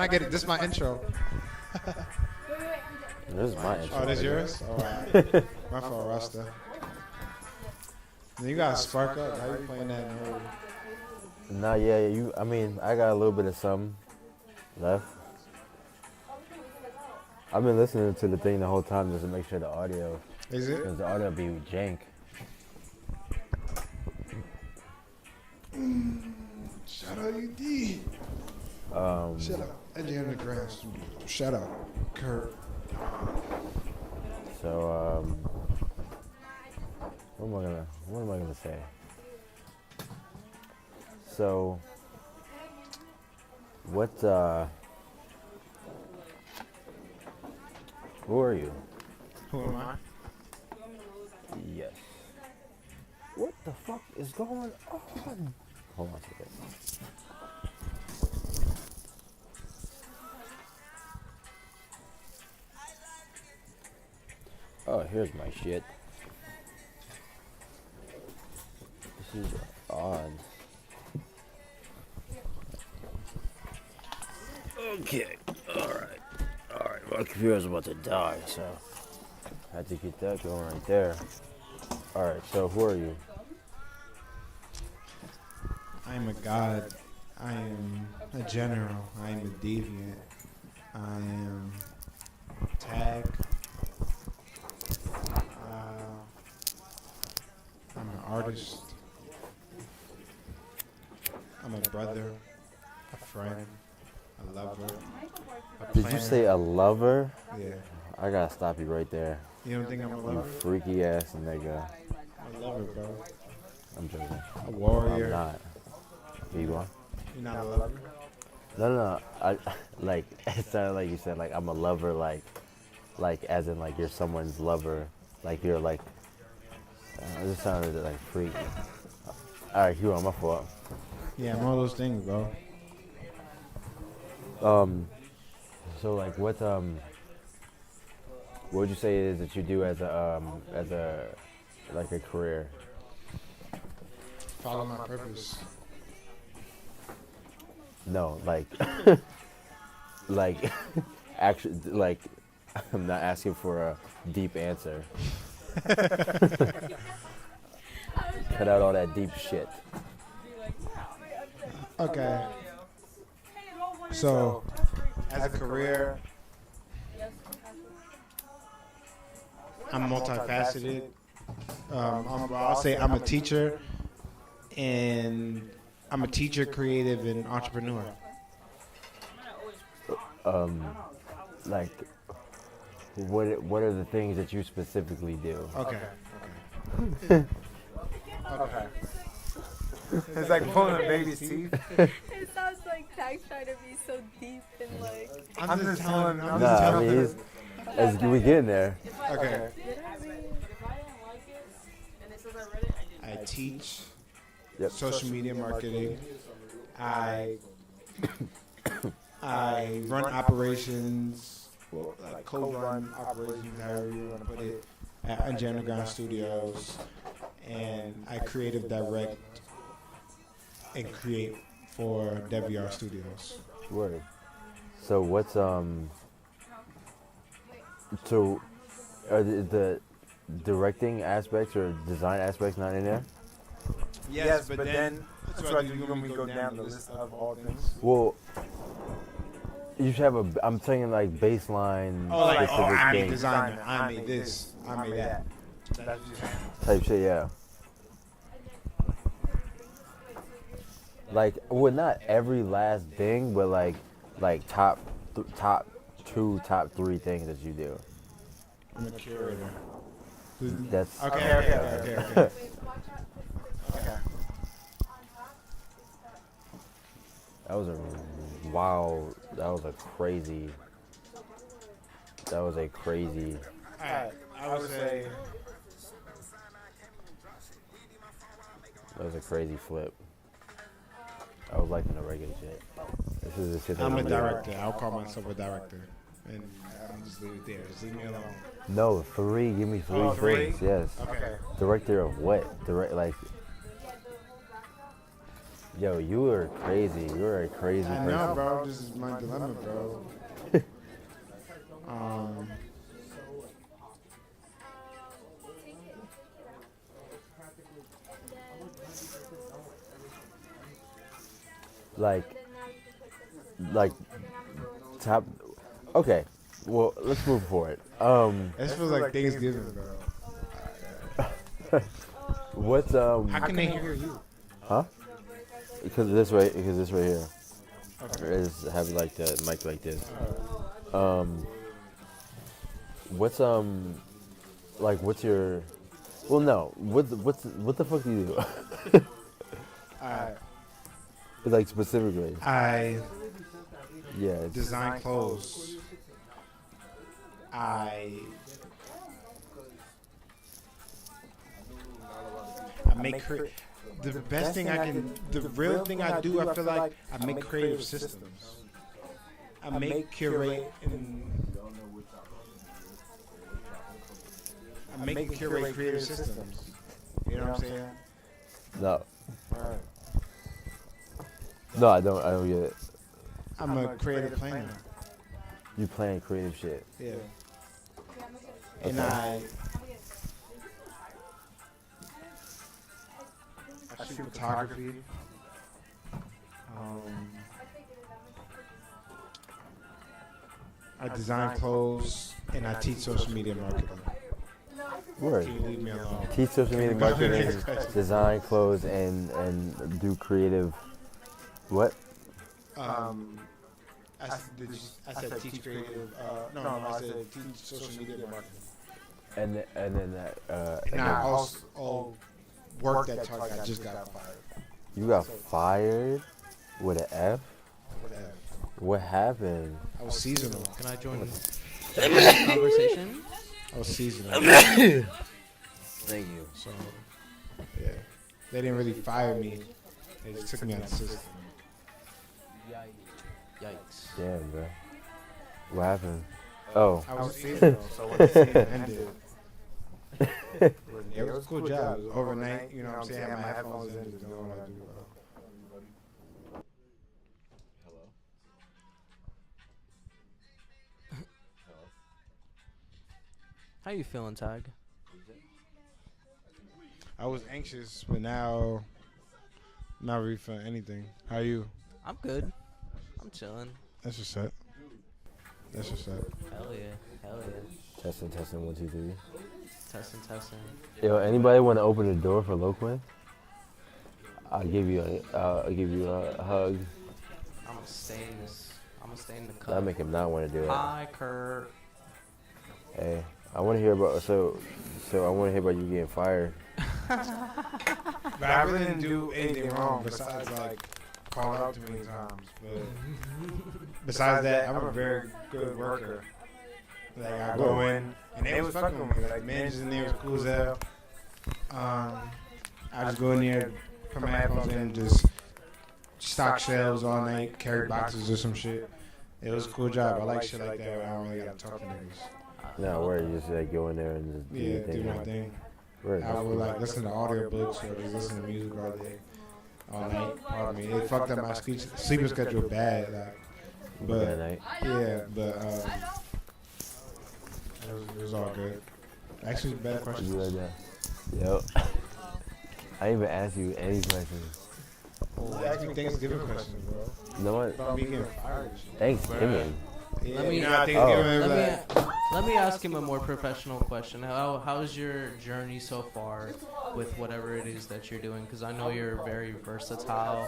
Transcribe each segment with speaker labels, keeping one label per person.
Speaker 1: I get it. This is my intro.
Speaker 2: This is my intro.
Speaker 1: Oh, this yours? Oh, right. My fault, Rasta. You gotta spark up. How you playing that nerd?
Speaker 2: Nah, yeah, I mean, I got a little bit of something left. I've been listening to the thing the whole time just to make sure the audio.
Speaker 1: Is it?
Speaker 2: Because the audio be jank.
Speaker 1: Shout out UD. Shout out Edgy Underground Studio. Shout out Kurt.
Speaker 2: So, what am I gonna say? So, who are you?
Speaker 1: Who am I?
Speaker 2: Yes. What the fuck is going on? Hold on a second. Oh, here's my shit. This is odd. Okay, alright. My computer's about to die, so I had to get that going right there. Alright, so who are you?
Speaker 1: I am a god. I am a general. I am a deviant. I am tag. I'm an artist. I'm a brother, a friend, a lover.
Speaker 2: Did you say a lover?
Speaker 1: Yeah.
Speaker 2: I gotta stop you right there.
Speaker 1: You don't think I'm a
Speaker 2: You
Speaker 1: lover?
Speaker 2: freaky ass nigga.
Speaker 1: I'm a lover, bro.
Speaker 2: I'm joking.
Speaker 1: A warrior.
Speaker 2: I'm not. Here you go.
Speaker 1: You're not a lover?
Speaker 2: No. Like, it sounded like you said, like, I'm a lover, like as in, like, you're someone's lover. Like, you're, like, it just sounded, like, freaky. All right, Hugh, my fault.
Speaker 1: Yeah, I'm all those things, bro.
Speaker 2: So, like, what would you say it is that you do as a like, a career?
Speaker 1: Follow my purpose.
Speaker 2: No, like, like, actually, like, I'm not asking for a deep answer. Cut out all that deep shit.
Speaker 1: Okay. So, as a career, I'm multifaceted. I'll say I'm a teacher, and I'm a teacher, creative, and entrepreneur.
Speaker 2: Like, what are the things that you specifically do?
Speaker 1: Okay. Okay. It's like pulling a baby's teeth.
Speaker 3: It sounds like Tag's trying to be so deep and like.
Speaker 1: I'm just telling. I'm
Speaker 2: Nah,
Speaker 1: just
Speaker 2: I
Speaker 1: telling.
Speaker 2: mean, as we get in there.
Speaker 1: Okay.
Speaker 3: Did I read?
Speaker 1: I teach
Speaker 2: Yep.
Speaker 1: social media marketing. I run operations, well, like co-run operations, however you want to put it, at Unja Underground Studios, and I creative direct and create for WR Studios.
Speaker 2: Word. So what's so are the directing aspects or design aspects not in there?
Speaker 1: Yes, but then that's what I do when we go down the list of all things.
Speaker 2: Well, you should have I'm saying like baseline specific
Speaker 1: I'm a
Speaker 2: things
Speaker 1: designer, I made this, I made that.
Speaker 2: type shit, yeah. Like, well, not every last thing, but like top 2, top 3 things that you do.
Speaker 1: I'm a curator.
Speaker 2: That's
Speaker 1: Okay.
Speaker 2: That was a wow. That was a crazy.
Speaker 1: Alright, I would say
Speaker 2: That was a crazy flip. I was liking the regular shit. This is the shit that
Speaker 1: I'm a
Speaker 2: I'm doing.
Speaker 1: director. I'll call myself a director. And I'll just leave it there. Just leave me alone.
Speaker 2: No, 3. Give me 3
Speaker 1: Oh, 3?
Speaker 2: things. Yes.
Speaker 1: Okay.
Speaker 2: Director of what? Yo, you were crazy. You were a crazy
Speaker 1: I
Speaker 2: person.
Speaker 1: know, bro. This is my dilemma, bro.
Speaker 2: Like top. Okay, well, let's move forward.
Speaker 1: This feels like Thanksgiving, bro.
Speaker 2: What's
Speaker 1: How can they hear you?
Speaker 2: Huh? Because this right here.
Speaker 1: Okay.
Speaker 2: Is have like the mic like this. What's like what's your? Well, no. What the fuck do you do? Like specifically.
Speaker 1: I
Speaker 2: Yeah.
Speaker 1: design clothes. I make the best thing I can. The real thing I do, I feel like I make creative systems. I make curate creative systems. You know what I'm saying?
Speaker 2: No. No, I don't get it.
Speaker 1: I'm a creative planner.
Speaker 2: You playing creative shit.
Speaker 1: Yeah. And
Speaker 2: Okay.
Speaker 1: I shoot photography. I design clothes and I teach social media marketing.
Speaker 2: Word.
Speaker 1: Can you leave me alone?
Speaker 2: Teach social media
Speaker 1: Go to the
Speaker 2: marketing,
Speaker 1: next question.
Speaker 2: design clothes, and do creative. What?
Speaker 1: I said teach creative. No, I said teach social media marketing.
Speaker 2: And then that.
Speaker 1: And I also worked at Target. I just got fired.
Speaker 2: You got fired with an F.
Speaker 1: Whatever.
Speaker 2: What happened?
Speaker 1: I was seasonal.
Speaker 4: Can I join the conversation?
Speaker 1: I was seasonal.
Speaker 2: Thank you.
Speaker 1: So, yeah. They didn't really fire me. They just took me out of the system.
Speaker 4: Yikes.
Speaker 2: Damn, bro. What happened? Oh.
Speaker 1: I was seasonal, so when the season ended, it was a cool job. It was overnight, you know what I'm saying? I had my headphones in, just doing what I do.
Speaker 4: How you feeling, Tag?
Speaker 1: I was anxious, but now, not really feeling anything. How are you?
Speaker 4: I'm good. I'm chilling.
Speaker 1: That's what's up. That's what's up.
Speaker 4: Hell yeah. Hell yeah.
Speaker 2: Testing, 1, 2, 3.
Speaker 4: Testing.
Speaker 2: Yo, anybody want to open the door for Loquin? I'll give you a hug.
Speaker 4: I'm gonna stay in the cup.
Speaker 2: That'll make him not want to do it.
Speaker 4: Hi, Kurt.
Speaker 2: Hey, I want to hear about so I want to hear about you getting fired.
Speaker 1: But I really didn't do anything wrong besides like call out too many times. But besides that, I'm a very good worker. Like I go in and they was fucking with me. Like managers in there was cool as hell. I just go in there, put my headphones in, just stock shelves all night, carry boxes or some shit. It was a cool job. I like shit like that. Where I don't really gotta talk to niggas.
Speaker 2: No, where you just like go in there and just do your
Speaker 1: Yeah,
Speaker 2: thing.
Speaker 1: do my thing.
Speaker 2: Word.
Speaker 1: I would like listen to audio books or just listen to music all day, all night. Pardon me. It fucked up my sleeping schedule bad. Like, but
Speaker 2: That night.
Speaker 1: yeah, but it was all good. Actually, better
Speaker 2: You
Speaker 1: questions.
Speaker 2: like that? Yo. I didn't even ask you any questions.
Speaker 1: You asked me Thanksgiving questions, bro.
Speaker 2: You know what?
Speaker 1: About me getting fired. and shit.
Speaker 2: Thanksgiving.
Speaker 1: Yeah,
Speaker 4: Let me-
Speaker 1: you know how Thanksgiving is like.
Speaker 4: Let me ask him a more professional question. How's your journey so far with whatever it is that you're doing? Because I know you're very versatile,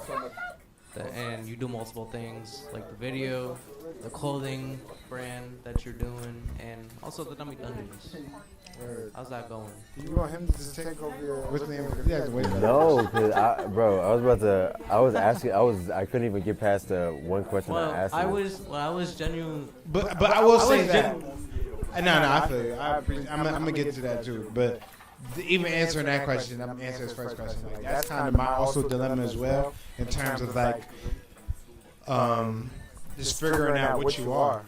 Speaker 4: and you do multiple things, like the video, the clothing brand that you're doing, and also the Dummy Dungeons. How's that going?
Speaker 1: You want him to just take over your what's the name of it? You have to wait for that.
Speaker 2: No, cause I couldn't even get past the one question
Speaker 4: Well,
Speaker 2: I asked
Speaker 4: I
Speaker 2: you.
Speaker 4: was genuine.
Speaker 1: But I will say
Speaker 4: was
Speaker 1: that. No, I feel you. I'm gonna get to that too. But even answering that question, I'm answering his first question. Like that's kind of my also dilemma as well in terms of like, just figuring out what you are.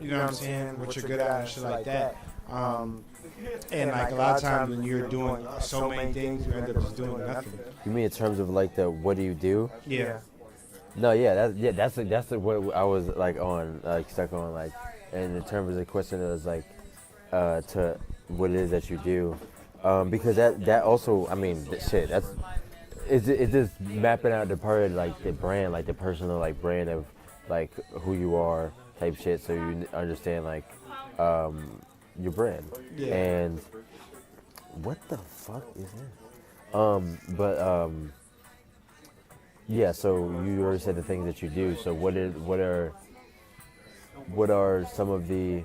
Speaker 1: You know what I'm saying? What you're good at and shit like that. And like a lot of times when you're doing so many things, you end up just doing nothing.
Speaker 2: You mean in terms of like the what do you do?
Speaker 1: Yeah.
Speaker 2: No, that's what I was like on like stuck on like, and in terms of the question that was like to what it is that you do, because that also I mean shit that's it's just mapping out the part of like the brand, like the personal like brand of like who you are type shit, so you understand like your brand.
Speaker 1: Yeah.
Speaker 2: And what the fuck is this? Yeah, so you already said the things that you do. So what are some of the?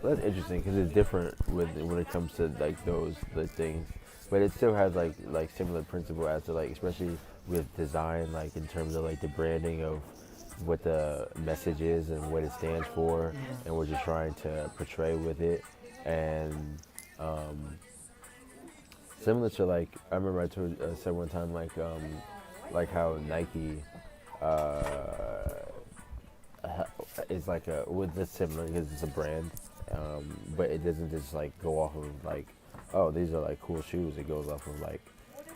Speaker 2: Well, that's interesting because it's different when it comes to like those things, but it still has like similar principle as to like especially with design, like in terms of like the branding of what the message is and what it stands for and what you're trying to portray with it, and similar to like I remember I said one time like how Nike is like a it's similar because it's a brand, but it doesn't just like go off of like oh these are like cool shoes. It goes off of like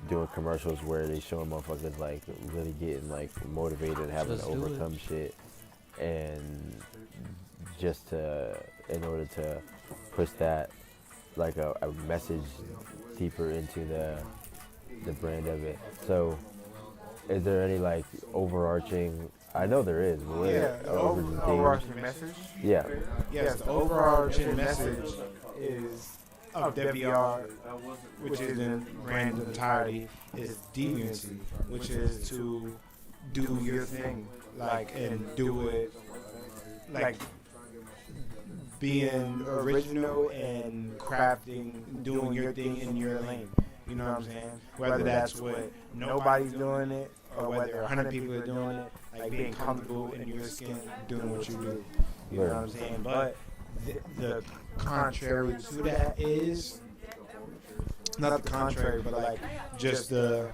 Speaker 2: doing commercials where they show motherfuckers like really getting like motivated and having to overcome shit, and just in order to push that like a message deeper into the brand of it. So is there any like overarching? I know there is. But
Speaker 1: The overarching message.
Speaker 2: Yeah.
Speaker 1: Yes, the overarching message is of WR, which is in brand entirety, is deviancy, which is to do your thing, like, and do it, like, being original and crafting, doing your thing in your lane. You know what I'm saying? Whether that's what nobody's doing it, or whether 100 people are doing it, like being comfortable in your skin, doing what you do. You know what I'm saying? But the contrary to that is not the contrary, but like just the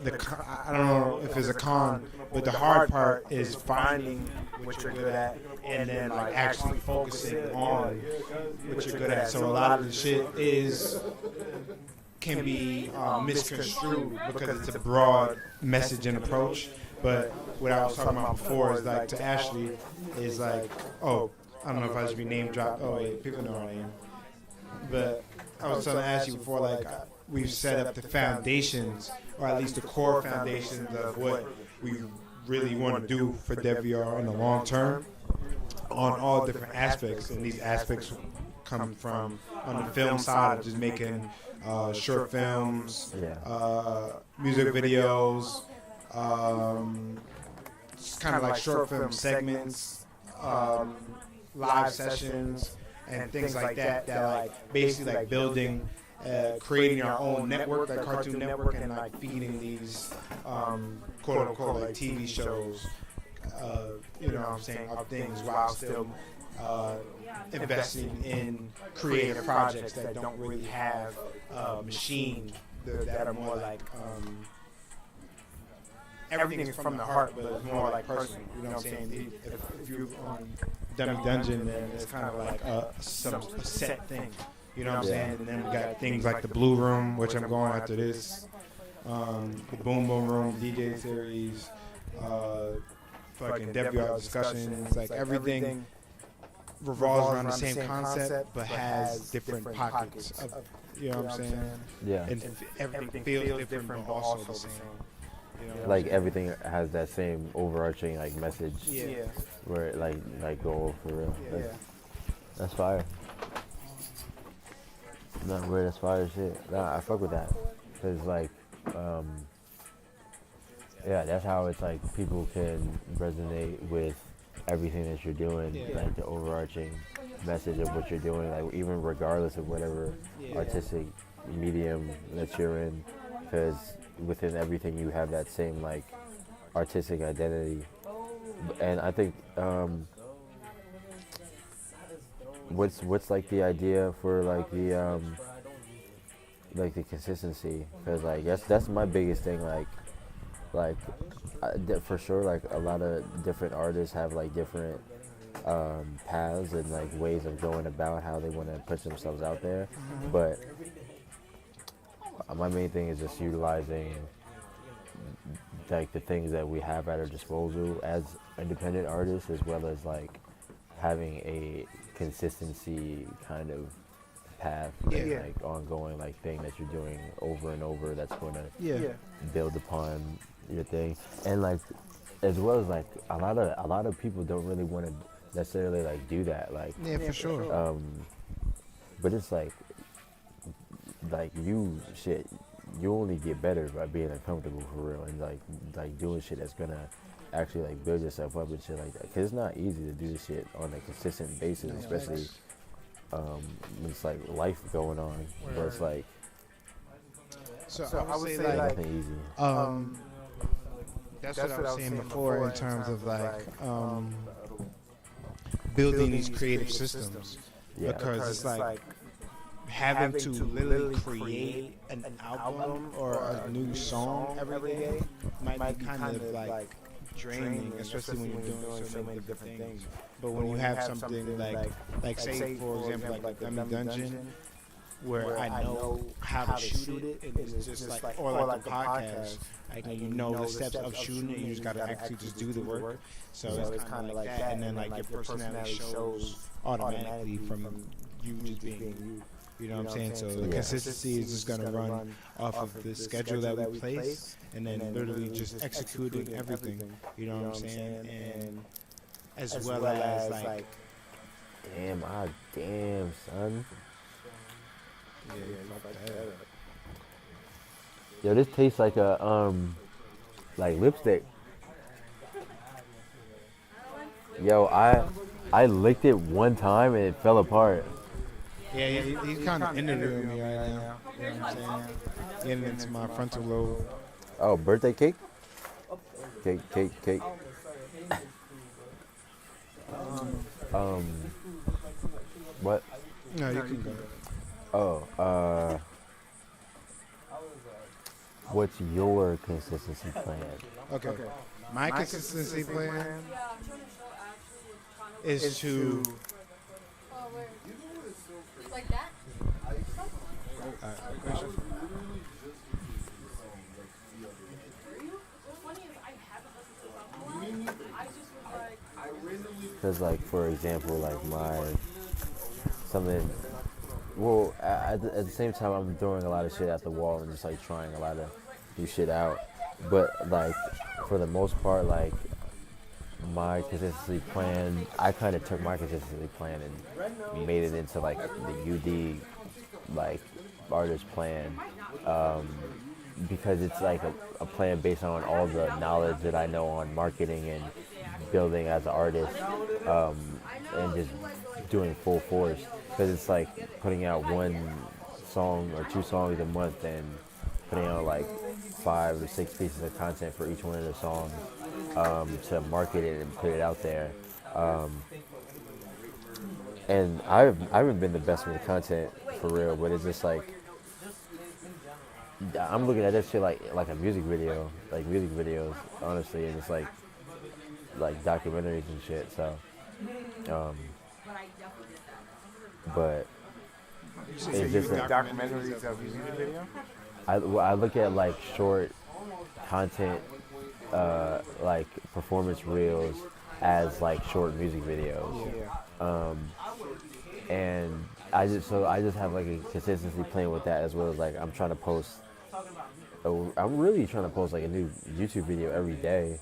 Speaker 1: I don't know if it's a con, but the hard part is finding what you're good at and then like actually focusing on what you're good at. So a lot of the shit can be misconstrued because it's a broad message and approach. But what I was talking about before is like to Ashley is like, oh, I don't know if I should be name dropped. Oh wait, people know I am. But I was telling Ashley before, like we've set up the foundations, or at least the core foundations of what we really want to do for WR in the long term on all different aspects. And these aspects come from on the film side of just making short films, music videos, kind of like short film segments, live sessions, and things like that. That like basically like building, creating our own network, like Cartoon Network, and like feeding these quote unquote like TV shows. You know what I'm saying? Of things while still investing in creative projects that don't really have machine that are more like everything is from the heart, but it's more like personal. You know what I'm saying? If you're on Dummy Dungeon, then it's kind of like a set thing. You know what I'm saying? And then we got things like the Blue Room, which I'm going after this, the Boom Boom Room, DJ series, fucking WR discussions, like everything revolves around the same concept, but has different pockets of, you know what I'm saying?
Speaker 2: Yeah.
Speaker 1: And everything feels different, but also the same. You know
Speaker 2: like everything has that same overarching like message.
Speaker 1: Yeah.
Speaker 2: Where it like go for real.
Speaker 1: Yeah.
Speaker 2: That's fire. No, weird, that's fire shit. Nah, I fuck with that. Cause like, yeah, that's how it's like people can resonate with everything that you're doing, like the overarching message of what you're doing, like even regardless of whatever artistic medium that you're in, because within everything you have that same like artistic identity. And I think what's like the idea for like the consistency, because like that's my biggest thing, for sure, like a lot of different artists have like different paths and like ways of going about how they want to put themselves out there. But my main thing is just utilizing like the things that we have at our disposal as independent artists, as well as like having a consistency kind of path, and, like ongoing like thing that you're doing over and over that's going to build upon your thing. And like as well as like a lot of people don't really want to necessarily like do that, like
Speaker 1: for sure.
Speaker 2: but it's like you only get better by being uncomfortable for real, and like doing shit that's gonna actually like build yourself up and shit like that, because it's not easy to do this shit on a consistent basis, especially when it's like life going on. But it's like
Speaker 1: So I would say like
Speaker 2: nothing easy.
Speaker 1: That's what I was saying before in terms of like building these creative systems, because it's like having to literally create an album or a new song every day might be kind of like draining, especially when you're doing so many different things. But when you have something like say for example like Dummy Dungeon, where I know how to shoot it, and it's just like, or like a podcast, like you know the steps of shooting it, you just gotta actually just do the work. So it's kind of like that, and then like your personality shows automatically from you just being you. You know what I'm saying? So the consistency is just gonna run off of the schedule that we place, and then literally just executing everything. You know what I'm saying? And as well as like,
Speaker 2: damn, son. Yo, this tastes like a like lipstick. Yo, I licked it one time and it fell apart.
Speaker 1: Yeah, he's kind of interviewing me right now. You know what I'm saying? Getting into my frontal lobe.
Speaker 2: Oh, birthday cake? Cake. What?
Speaker 1: No, you can go.
Speaker 2: Oh, what's your consistency plan?
Speaker 1: Okay. My consistency plan is to.
Speaker 3: Like that?
Speaker 2: Because like for example, like something. Well, at the same time, I'm throwing a lot of shit at the wall and just like trying a lot of new shit out. But like for the most part, like my consistency plan, I kind of took my consistency plan and made it into like the UD like artist plan, because it's like a plan based on all the knowledge that I know on marketing and building as an artist, and just doing full force. Because it's like putting out one song or two songs a month and putting out like 5 or 6 pieces of content for each one of the songs, to market it and put it out there. And I haven't been the best with the content for real, but it's just like I'm looking at this shit like a music video, like music videos, honestly, and it's like documentaries and shit. So, but it's just
Speaker 1: documentaries of music video.
Speaker 2: I look at like short content, like performance reels as like short music videos. And I just have like a consistency plan with that, as well as like I'm really trying to post like a new YouTube video every day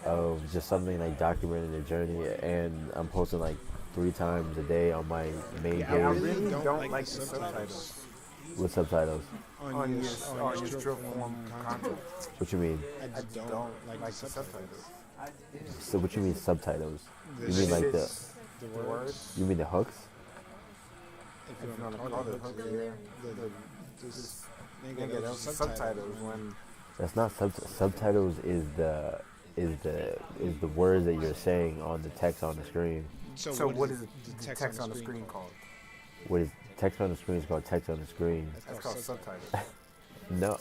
Speaker 2: of just something like documenting the journey, and I'm posting like 3 times a day on my main page.
Speaker 1: I really don't like the subtitles.
Speaker 2: With subtitles?
Speaker 1: On your short form content.
Speaker 2: What you mean?
Speaker 1: I just don't like the subtitles.
Speaker 2: So what you mean subtitles? You mean like the
Speaker 1: words?
Speaker 2: You mean the hooks?
Speaker 1: If you want to call it hooks, yeah. Subtitles when.
Speaker 2: That's not subtitles. Is the words that you're saying on the text on the screen.
Speaker 1: So what is the text on the screen called?
Speaker 2: What is text on the screen is called text on the screen.
Speaker 1: That's called subtitles.
Speaker 2: No,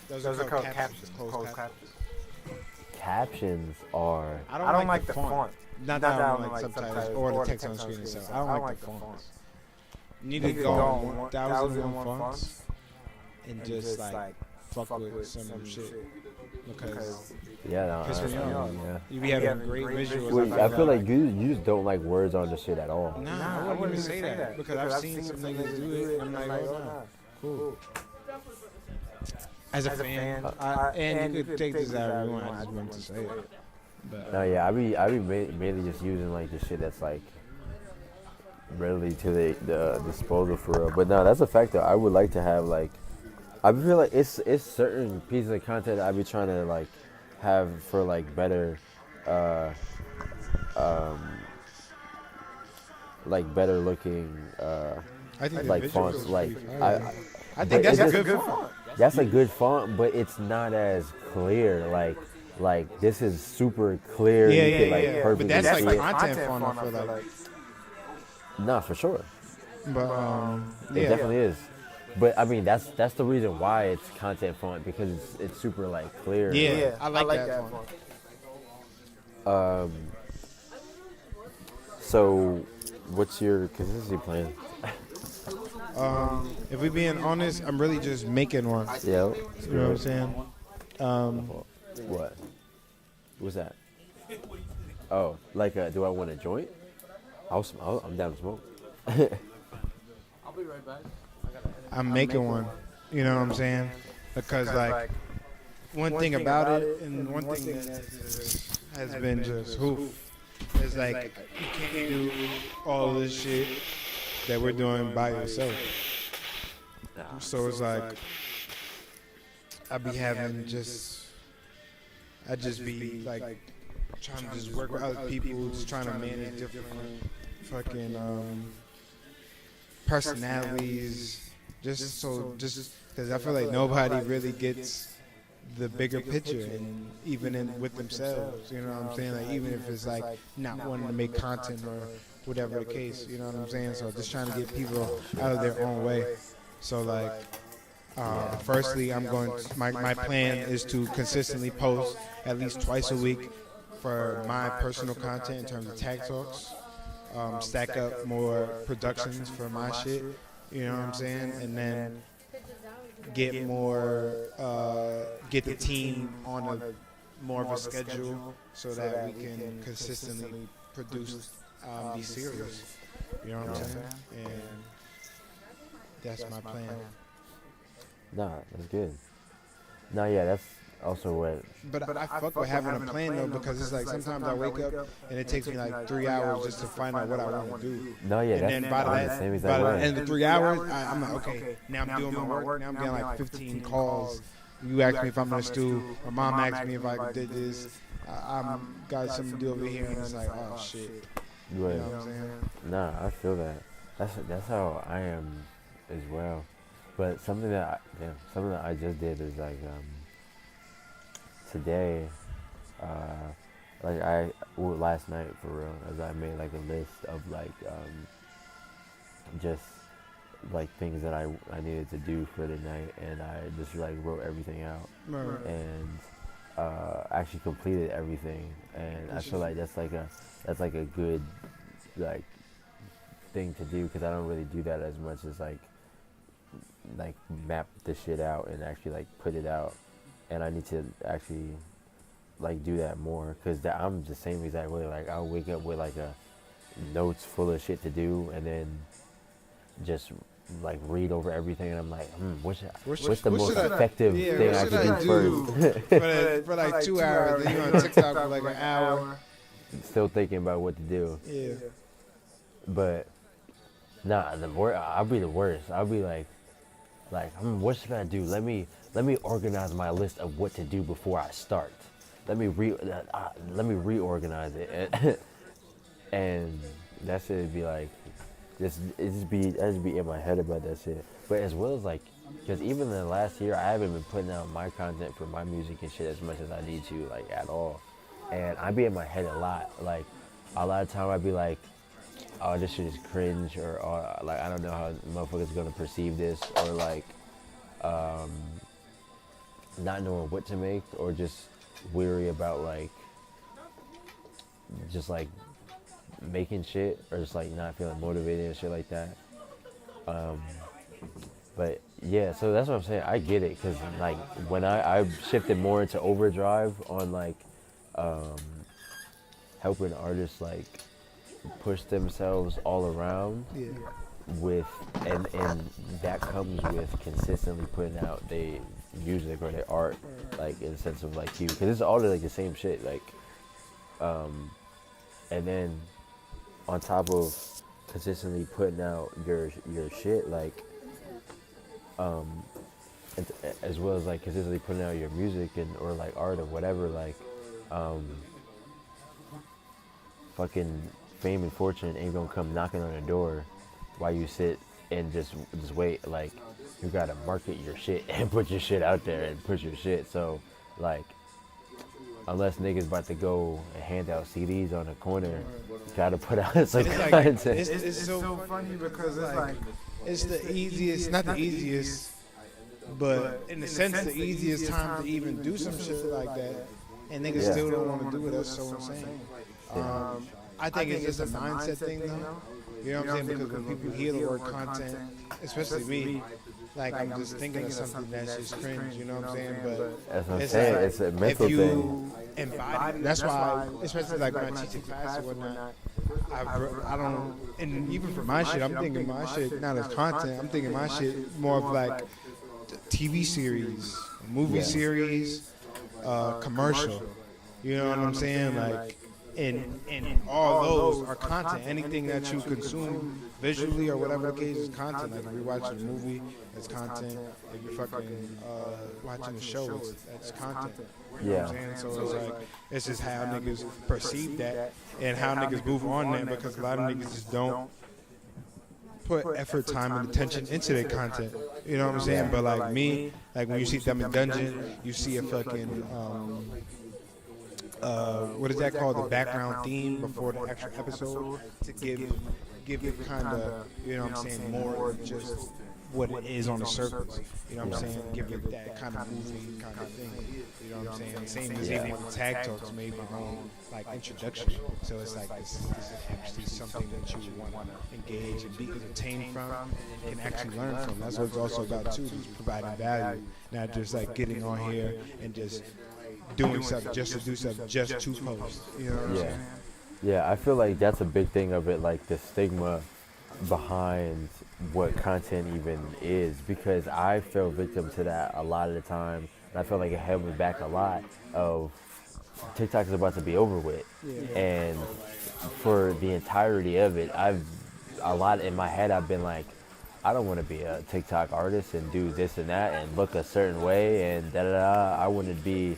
Speaker 1: Those are called captions. Closed captions.
Speaker 2: captions are.
Speaker 1: I don't like the font. Not that I don't like subtitles or the text on the screen itself. I don't like the fonts. You need to go on 1,001 fonts and just like fuck with some shit. Because
Speaker 2: Yeah, no,
Speaker 1: piss me off.
Speaker 2: yeah.
Speaker 1: You be having great visuals.
Speaker 2: Wait, I feel like you just don't like words on the shit at all.
Speaker 1: Nah, I wouldn't even say that because I've seen some niggas do it and I'm like, oh nah, cool. As a fan, and you could take this out if you want. I just wanted to say it. But,
Speaker 2: No, yeah, I be mainly just using like the shit that's like readily to the disposal for real. But no, that's a fact though. I would like to have like, I feel like it's certain pieces of content that I be trying to like have for like better, like better looking,
Speaker 1: I think
Speaker 2: like
Speaker 1: the
Speaker 2: fonts.
Speaker 1: visuals
Speaker 2: Like
Speaker 1: I think that's a good font.
Speaker 2: That's a good font, but it's not as clear. Like this is super clear.
Speaker 1: Yeah,
Speaker 2: you can,
Speaker 1: yeah,
Speaker 2: like,
Speaker 1: yeah.
Speaker 2: perfectly
Speaker 1: But that's
Speaker 2: see
Speaker 1: like
Speaker 2: it.
Speaker 1: content font, I feel like.
Speaker 2: Nah, for sure.
Speaker 1: But
Speaker 2: It
Speaker 1: yeah.
Speaker 2: definitely is. But I mean, that's the reason why it's content font, because it's super like clear.
Speaker 1: Yeah, I like that font.
Speaker 2: So, what's your consistency plan?
Speaker 1: If we being honest, I'm really just making one.
Speaker 2: Yeah.
Speaker 1: You know what I'm saying?
Speaker 2: What? What's that? Oh, like, do I want a joint? I'm down to smoke.
Speaker 4: I'll be right back.
Speaker 1: I'm making one. You know what I'm saying? Because like one thing about it, and one thing that has been just hoof, is like you can't do all this shit that we're doing by yourself. So it's like I be having I just be like trying to just work with other people, just trying to manage different fucking personalities, just because I feel like nobody really gets the bigger picture, and even with themselves, you know what I'm saying? Like even if it's like not wanting to make content or whatever the case, you know what I'm saying? So just trying to get people out of their own way. So like, firstly, my plan is to consistently post at least twice a week for my personal content in terms of tag talks. Stack up more productions for my shit, you know what I'm saying? And then get the team on a more of a schedule so that we can consistently produce these series. You know what I'm saying? And that's my plan.
Speaker 2: Nah, that's good. Nah, yeah, that's also what.
Speaker 1: But I fuck with having a plan though, because it's like sometimes I wake up and it takes me like 3 hours just to find out what I want to do.
Speaker 2: No, yeah,
Speaker 1: And then by the end of the 3 hours, I'm like, okay, now I'm doing my work. Now I'm getting like 15 calls. You ask me if I'm in the stew. My mom asked me if I did this. I'm got something to do over here, and it's like, oh shit. You know what I'm saying?
Speaker 2: Nah, I feel that. That's how I am as well. But something that I just did is like today, last night for real, as I made like a list of like just like things that I needed to do for the night, and I just like wrote everything out and actually completed everything, and I feel like that's like a good like thing to do, because I don't really do that as much as like map the shit out and actually like put it out, and I need to actually like do that more, because I'm the same exact way. Like I'll wake up with like a notes full of shit to do, and then just like read over everything, and I'm like, what's the most effective thing I can do first?
Speaker 1: for like 2 hours, then you're on TikTok for like an hour.
Speaker 2: Still thinking about what to do.
Speaker 1: Yeah.
Speaker 2: But nah, I'll be the worst. I'll be like, what should I do? Let me organize my list of what to do before I start. Let me reorganize it, and that shit be like, I just be in my head about that shit. But as well as like, because even in the last year, I haven't been putting out my content for my music and shit as much as I need to, like at all. And I be in my head a lot. Like a lot of time I be like, oh, this shit is cringe, or like I don't know how motherfuckers gonna perceive this, or like not knowing what to make, or just weary about like just like making shit or just like not feeling motivated and shit like that. But yeah, so that's what I'm saying. I get it because like when I shifted more into overdrive on like helping artists like push themselves all around with and that comes with consistently putting out their music or their art like in the sense of like you because it's all like the same shit like and then on top of consistently putting out your shit like and as well as like consistently putting out your music and or like art or whatever like fucking fame and fortune ain't gonna come knocking on the door while you sit and just wait. Like you gotta market your shit and put your shit out there and push your shit. So like unless niggas about to go and hand out CDs on the corner, you gotta put out some content.
Speaker 1: It's so funny because it's like it's the easiest, not the easiest, but in a sense the easiest time to even do some shit like that, and niggas still don't want to do it. That's so insane. I think it's just a mindset thing, though. You know what I'm saying? Because when people hear the word content, especially me, like I'm just thinking of something that's just cringe. You know what I'm saying? But
Speaker 2: that's what I'm saying. Like, it's a mental
Speaker 1: if you
Speaker 2: thing.
Speaker 1: embody, that's why, especially like when I teach in class or whatnot, I don't, and even for my shit, I'm thinking my shit not as content. I'm thinking my shit more of like TV series, movie series, commercial. You know what I'm saying? Like. And all those are content. Anything that you consume visually or whatever the case is content. Like if you're watching a movie, it's content. If you're fucking watching a show, it's content. You know what I'm saying? So it's like, it's just how niggas perceive that and how niggas move on that because a lot of niggas just don't put effort, time, and attention into their content. You know what I'm saying? But like me, like when you see Dumb and Dungeon, you see a fucking what is that called? The background theme before the actual episode to give it kind of, you know what I'm saying, more than just what it is on the surface. You know what I'm saying? Give it that kind of movie kind of thing. You know what I'm saying? Same as even with Tag Talks made my own like introduction. So it's like this is actually something that you want to engage and be entertained from and actually learn from. That's what it's also about too, is providing value, not just like getting on here and just doing stuff just to do stuff, just to post. You know what I'm saying?
Speaker 2: Yeah, I feel like that's a big thing of it, like the stigma behind what content even is, because I fell victim to that a lot of the time, and I feel like it held me back a lot of TikTok is about to be over with. And for the entirety of it, a lot in my head, I've been like, I don't want to be a TikTok artist and do this and that and look a certain way and da-da-da. I want to be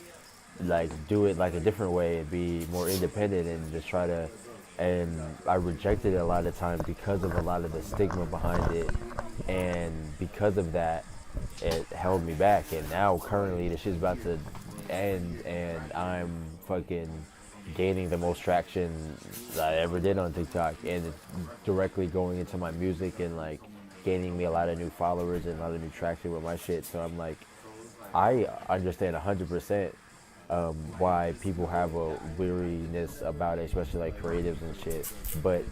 Speaker 2: like do it like a different way and be more independent and just try to, and I rejected it a lot of times because of a lot of the stigma behind it, and because of that it held me back. And now currently the shit's about to end and I'm fucking gaining the most traction that I ever did on TikTok, and it's directly going into my music and like gaining me a lot of new followers and a lot of new traction with my shit. So I'm like, I understand 100% why people have a weariness about it, especially like creatives and shit. But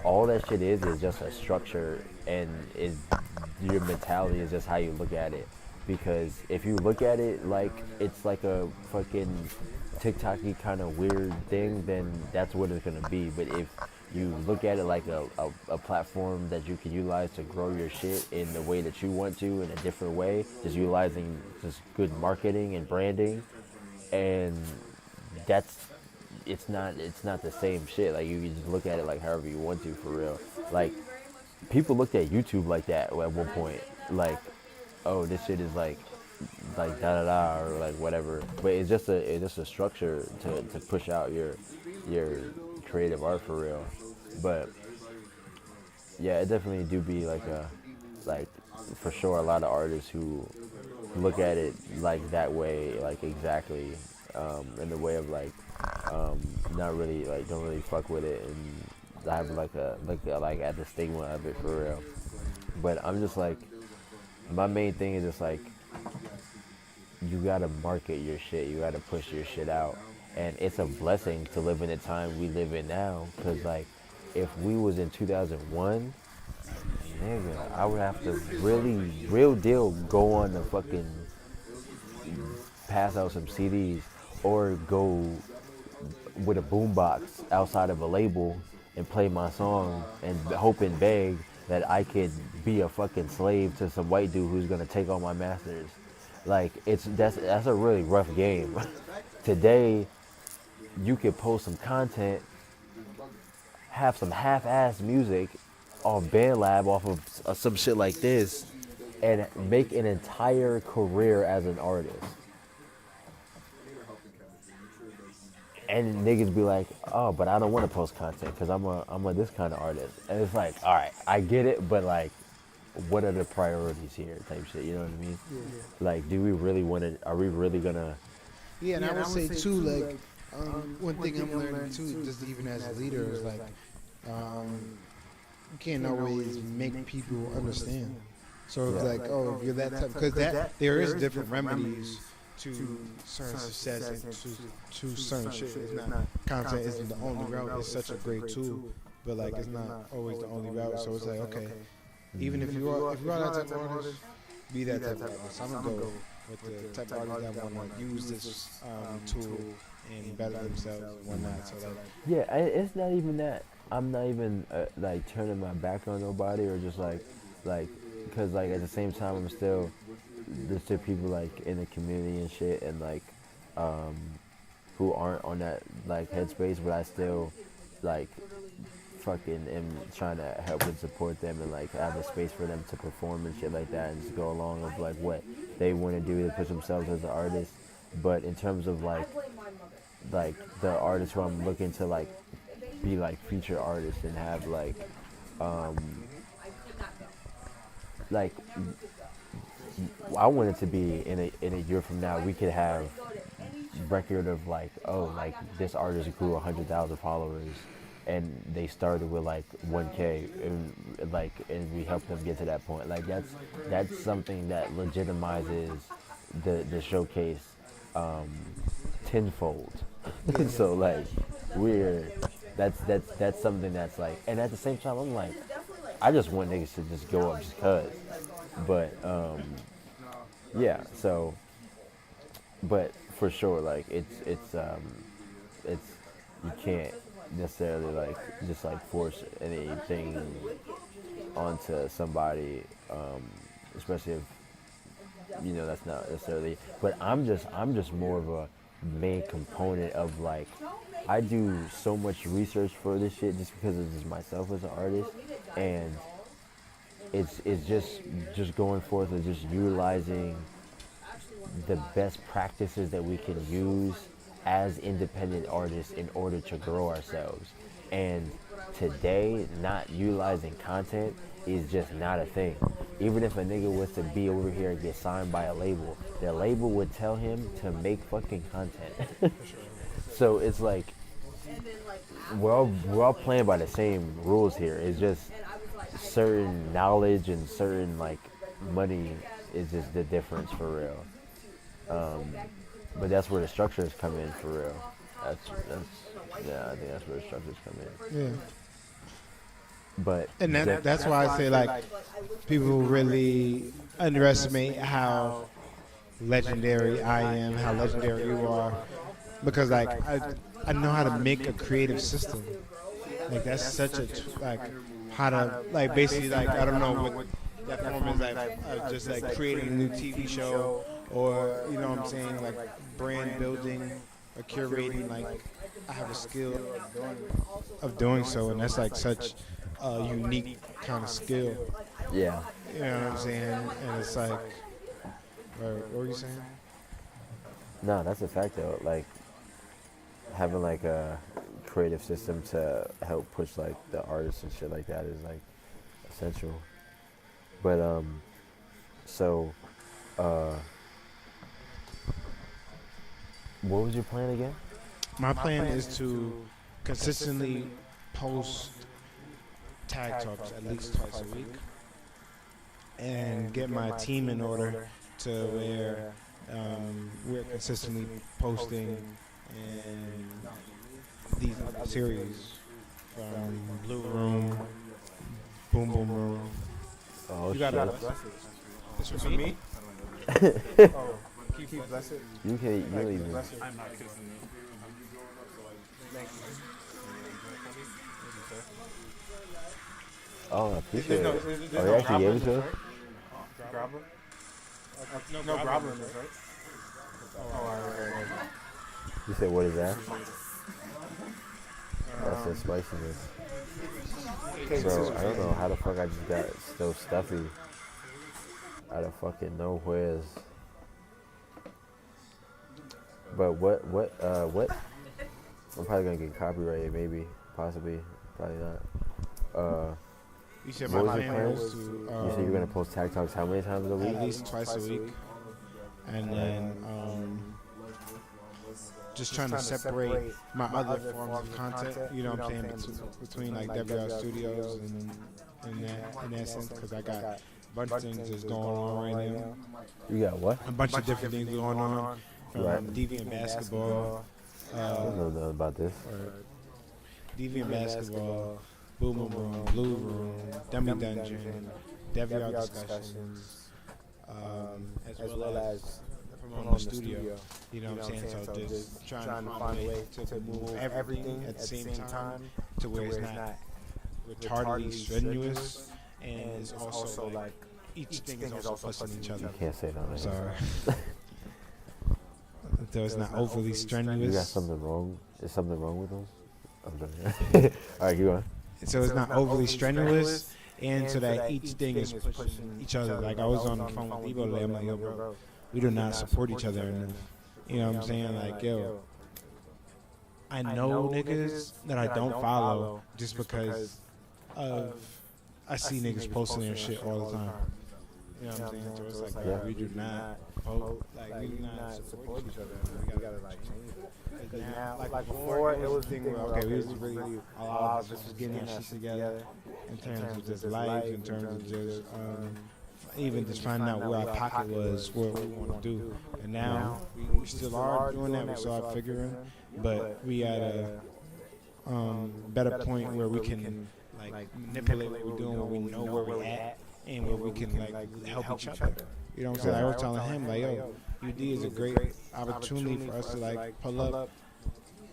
Speaker 2: all that shit is just a structure, and your mentality is just how you look at it. Because if you look at it like it's like a fucking TikTok-y kind of weird thing, then that's what it's gonna be. But if you look at it like a platform that you can utilize to grow your shit in the way that you want to, in a different way, just utilizing just good marketing and branding, and it's not the same shit. Like you can just look at it like however you want to, for real. Like people looked at YouTube like that at one point, like, oh, this shit is like da da da or like whatever. But it's just a structure to push out your creative art, for real. But yeah, it definitely do be like for sure a lot of artists who look at it like that way, like exactly, in the way of like not really like don't really fuck with it, and I have like at the stigma of it, for real. But I'm just like, my main thing is just like you gotta market your shit. You gotta push your shit out, and it's a blessing to live in the time we live in now. Cause like, if we was in 2001, nigga, I would have to really, real deal, go on the fucking pass out some CDs or go with a boombox outside of a label and play my song and hope and beg that I could be a fucking slave to some white dude who's gonna take all my masters. Like that's a really rough game. Today, you could post some content, have some half-assed music on BandLab off of some shit like this, and make an entire career as an artist. And niggas be like, oh, but I don't want to post content because I'm a this kind of artist. And it's like, all right, I get it, but like, what are the priorities here type shit, you know what I mean?
Speaker 1: Yeah.
Speaker 2: Like, do we really want to, are we really gonna?
Speaker 1: Yeah, and I would say too, like, one thing I'm learning too, just even as a leader, is like, you can't always make people understand. So it's like, oh, if you're that type, because there is different remedies to certain success and to certain shit. It's not, content isn't the only route. It's such a great tool, but like, it's not always the only route. So it's like, okay, even if you are that type of artist, be that type of artist. I'm gonna go with the type of artists that want to use this tool and better themselves and whatnot. So like,
Speaker 2: Yeah, it's not even that. I'm not even like turning my back on nobody or just like, because like at the same time I'm still, there's still people like in the community and shit and like, who aren't on that like headspace, but I still like fucking am trying to help and support them and like have a space for them to perform and shit like that and just go along with like what they want to do to push themselves as an artist. But in terms of like the artists who I'm looking to like be like feature artists and have like I want it to be in a year from now we could have record of like, oh, like this artist grew 100,000 followers and they started with like 1K and we helped them get to that point. Like that's something that legitimizes the showcase tenfold. So like that's something that's like, and at the same time I'm like, I just want niggas to just go up just cause. But yeah, so but for sure like it's you can't necessarily like just like force anything onto somebody, especially if you know that's not necessarily, but I'm just more of a main component of like, I do so much research for this shit just because it's just myself as an artist, and it's just going forth and just utilizing the best practices that we can use as independent artists in order to grow ourselves. And today, not utilizing content is just not a thing. Even if a nigga was to be over here and get signed by a label, the label would tell him to make fucking content. So it's like, we're all playing by the same rules here. It's just certain knowledge and certain like money is just the difference for real. But that's where the structures come in for real. That's yeah, I think that's where the structures come in.
Speaker 1: yeah.
Speaker 2: But
Speaker 1: And that's why I say like, people really underestimate how legendary I am, how legendary you are, because like I know how to make a creative system. Like that's such a like how to like basically like, I don't know what that form is, like just like creating a new TV show, or you know what I'm saying, like brand building or curating. Like I have a skill of doing so, and that's like such a unique kind of skill.
Speaker 2: yeah,
Speaker 1: You know what I'm saying? And it's like, what were you saying?
Speaker 2: no, that's a fact though. Like having like a creative system to help push like the artists and shit like that is like essential. But so what was your plan again?
Speaker 1: My plan is to consistently post tag talks at least twice a week and get my team in order to where We're consistently posting and these other series from Blue Room, Boom Boom Room.
Speaker 2: Oh
Speaker 1: You
Speaker 2: shit.
Speaker 1: gotta bless it. This was for me.
Speaker 5: Oh, keep bless it.
Speaker 2: You can you don't even.
Speaker 5: Bless it.
Speaker 6: I'm not kissing you.
Speaker 5: Thank you.
Speaker 2: Oh, I appreciate
Speaker 5: There's no,
Speaker 2: it.
Speaker 5: there's,
Speaker 2: Oh,
Speaker 5: there's
Speaker 2: you
Speaker 5: no
Speaker 2: actually gave
Speaker 5: grobber
Speaker 2: it to
Speaker 5: in
Speaker 2: her?
Speaker 5: this, right? Grobber? No grobber in this, right? Oh, all right.
Speaker 2: You said what is that? That's the spiciness. Bro, I don't know how the fuck I just got so stuffy out of fucking nowheres. But what? I'm probably gonna get copyrighted, maybe, possibly, probably not.
Speaker 1: You said
Speaker 2: What
Speaker 1: my
Speaker 2: was your
Speaker 1: plan
Speaker 2: plan?
Speaker 1: was to
Speaker 2: You said you're gonna post tag talks how many times a week?
Speaker 1: at least twice a week, and then just trying to separate my other forms of content. You know what I'm saying, between like WL Studios and that sense, because I got a bunch of things that's going on right now.
Speaker 2: You got what?
Speaker 1: A bunch of different things going on, from
Speaker 2: Right.
Speaker 1: Deviant Basketball,
Speaker 2: I don't know nothing about this.
Speaker 1: Deviant Basketball, Boom Boom Room, Blue Room, Dummy Dungeon, WL Discussions, as well as from the studio. You know what I'm saying? So just trying to find a way to move everything at the same time to where it's not retardedly strenuous, and it's also like each thing is also pushing each other.
Speaker 2: You can't say that.
Speaker 1: Sorry. So it's not overly
Speaker 2: You got
Speaker 1: strenuous.
Speaker 2: something wrong? Is something wrong with them? I'm done. All right, keep going.
Speaker 1: So it's not overly strenuous, and so that each thing is pushing each other. Like I was on the phone with Evo today. I'm like, yo, bro, we do not support each other enough. You know what I'm saying? Like, yo, I know niggas that I don't follow just because of I see niggas posting their shit all the time. You know what I'm saying? So it's like,
Speaker 2: Yeah.
Speaker 1: we do not vote, like we do not support each other. We gotta like change it. 'Cause now, like before, it was thing where okay, we was really a lot of us was getting our shit together in terms of just life, in terms of just even just finding out where our pocket was, what we want to do. And now we still are doing that. We still are figuring, but we at a better point where we can like manipulate what we're doing, where we know where we're at, and where we can like help each other. You know what I'm saying? I was telling him like, yo, UD is a great opportunity for us to like pull up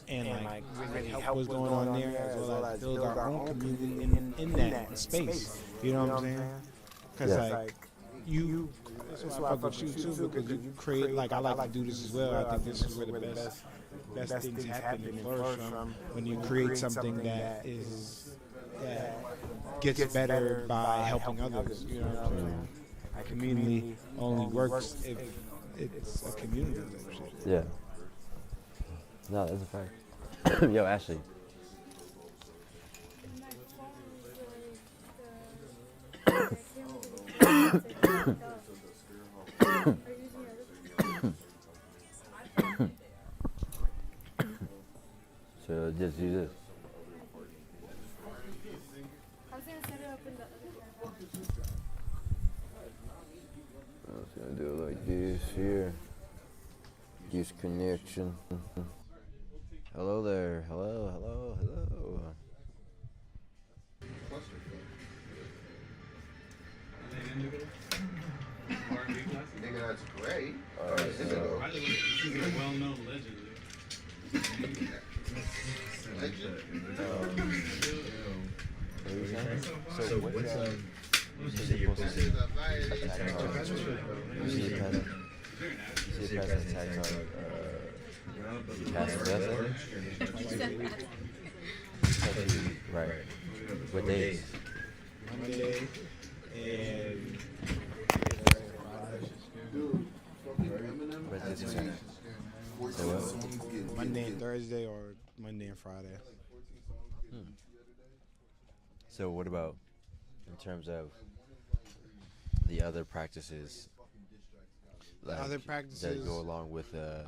Speaker 1: and like really help what's going on there, as well as build our own community in that space. You know what I'm saying? Because
Speaker 2: Yeah.
Speaker 1: like you, that's why I fuck with you too, because you create, like I like to do this as well. I think this is where the best things happen and flourish from, when you create something that gets better by helping others. You know what I'm saying? A community only works if it's a community type shit.
Speaker 2: Yeah. No, that's a fact. Yo, Ashley. So just do this.
Speaker 3: I was gonna set it up in the other
Speaker 2: I was gonna do it like this here. Disconnection. Hello there. Hello, hello, hello.
Speaker 7: Nigga, that's great.
Speaker 2: Alright, so
Speaker 6: She's a well-known legend.
Speaker 7: Legend.
Speaker 2: so what's
Speaker 7: This is a fire.
Speaker 2: you see the pattern? You see the pattern tag talk? Right. What days?
Speaker 1: Monday and
Speaker 2: What days? So what?
Speaker 1: Monday and Thursday, or Monday and Friday.
Speaker 2: So what about in terms of the other practices? Like,
Speaker 1: Other
Speaker 2: that
Speaker 1: practices,
Speaker 2: go along with
Speaker 1: that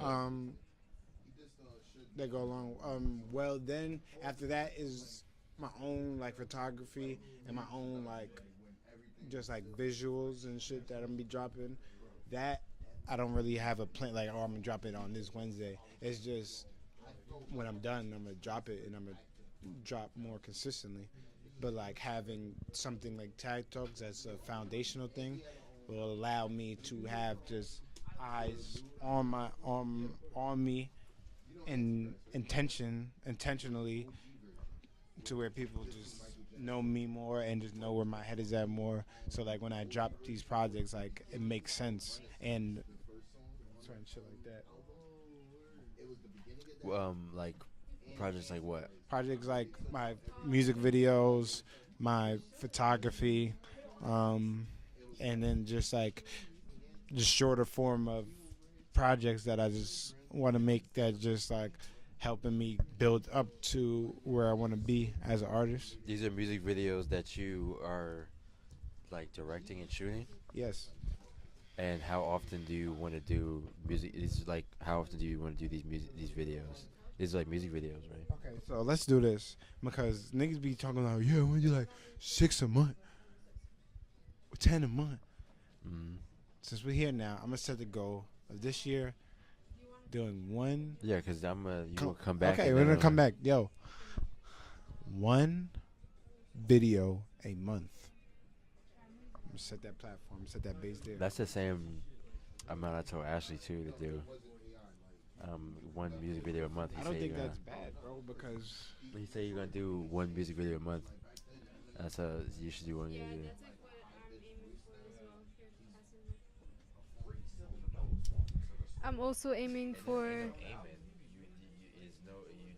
Speaker 1: go along. Well, then after that is my own like photography and my own like just like visuals and shit that I'm gonna be dropping. That I don't really have a plan like, oh, I'm gonna drop it on this Wednesday. It's just when I'm done, I'm gonna drop it, and I'm gonna drop more consistently. But like having something like Tag Talks that's a foundational thing will allow me to have just eyes on me and intentionally to where people just know me more and just know where my head is at more. So like when I drop these projects, like it makes sense and certain shit like that.
Speaker 2: Like projects like what?
Speaker 1: Projects like my music videos, my photography, and then just like just shorter form of projects that I just want to make that just like helping me build up to where I want to be as an artist.
Speaker 2: These are music videos that you are like directing and shooting.
Speaker 1: Yes.
Speaker 2: And how often do you want to do music? It's like how often do you want to do these videos? These are like music videos, right?
Speaker 1: Okay, so let's do this because niggas be talking like, yeah, we do like 6 a month, 10 a month.
Speaker 2: Mm-hmm.
Speaker 1: Since we're here now, I'm gonna set the goal of this year doing one.
Speaker 2: Yeah, because you will come back.
Speaker 1: Okay, we're gonna come back. Yo, one video a month. I'm gonna set that platform, set that base there.
Speaker 2: That's the same amount I told Ashley too to do. One music video a month.
Speaker 1: I don't think that's bad, bro, because
Speaker 2: he said you're gonna do one music video a month. That's you should do one video.
Speaker 3: That's like what I'm aiming for this month. I'm also aiming for.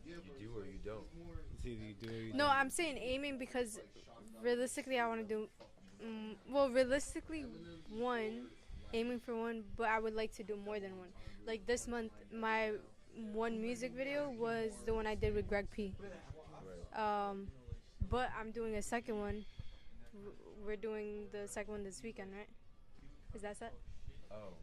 Speaker 2: You do or you don't.
Speaker 1: it's either you do or you
Speaker 3: No,
Speaker 1: don't.
Speaker 3: I'm saying aiming because realistically, I want to do. Realistically, aiming for one, but I would like to do more than one. Like this month, my one music video was the one I did with Greg P. But I'm doing a second one. We're doing the second one this weekend, right? Is that set?
Speaker 2: Oh.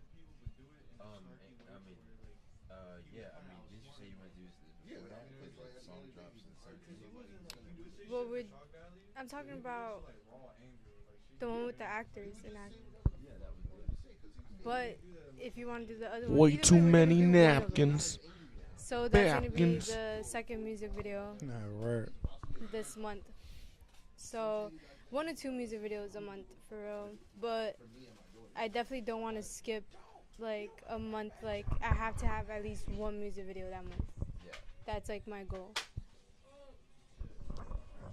Speaker 2: Yeah. Did you say you want to do this before that? Like song drops and stuff.
Speaker 3: Well, I'm talking about the one with the actors and But if you want to do the other one,
Speaker 5: Way
Speaker 3: either
Speaker 5: too
Speaker 3: way, we're gonna
Speaker 5: many
Speaker 3: do one of them.
Speaker 5: napkins.
Speaker 3: So that's gonna be
Speaker 5: Napkins.
Speaker 3: the second music video
Speaker 1: Nah, word.
Speaker 3: this month. So 1 or 2 music videos a month for real. But I definitely don't want to skip like a month. Like I have to have at least one music video that month.
Speaker 2: Yeah.
Speaker 3: That's like my goal.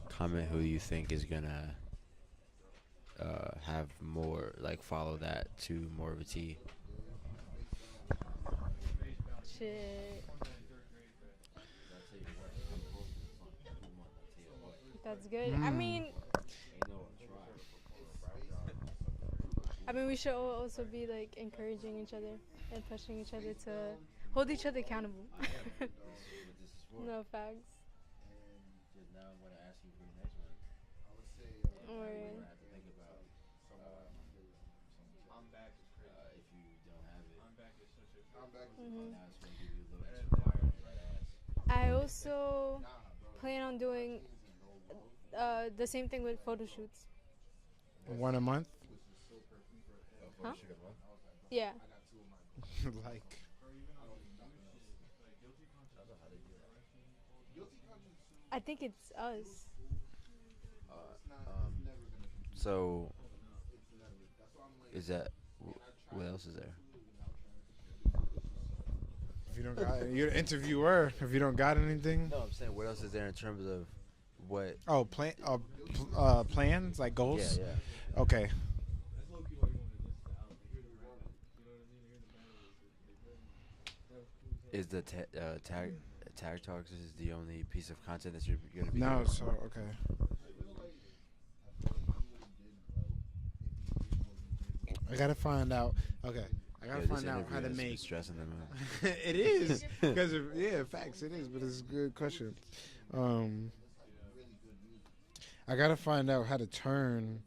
Speaker 2: Comment who you think is gonna have more, like follow that to more of a T.
Speaker 3: Shit. That's good. I mean, we should also be like encouraging each other and pushing each other to hold each other accountable. No facts.
Speaker 2: Now I'm gonna ask you for your next one.
Speaker 3: Or
Speaker 2: Have to think about if you don't have it.
Speaker 3: mhm.
Speaker 2: Now it's gonna give you a little extra fire in your ass.
Speaker 3: I also plan on doing the same thing with photo shoots.
Speaker 1: One a month.
Speaker 3: Huh? Yeah.
Speaker 1: Like.
Speaker 3: I think it's us.
Speaker 2: So, is that what else is there?
Speaker 1: If you don't got, you're the interviewer. If you don't got anything.
Speaker 2: No, I'm saying what else is there in terms of what?
Speaker 1: Oh, plans like goals.
Speaker 2: Yeah.
Speaker 1: Okay.
Speaker 2: Is the tag talks is the only piece of content that you're gonna be?
Speaker 1: No,
Speaker 2: doing?
Speaker 1: so okay. I gotta find out. Okay, I gotta find out how to make.
Speaker 2: Stressing them out.
Speaker 1: It is because facts. It is, but it's a good question. I gotta find out how to turn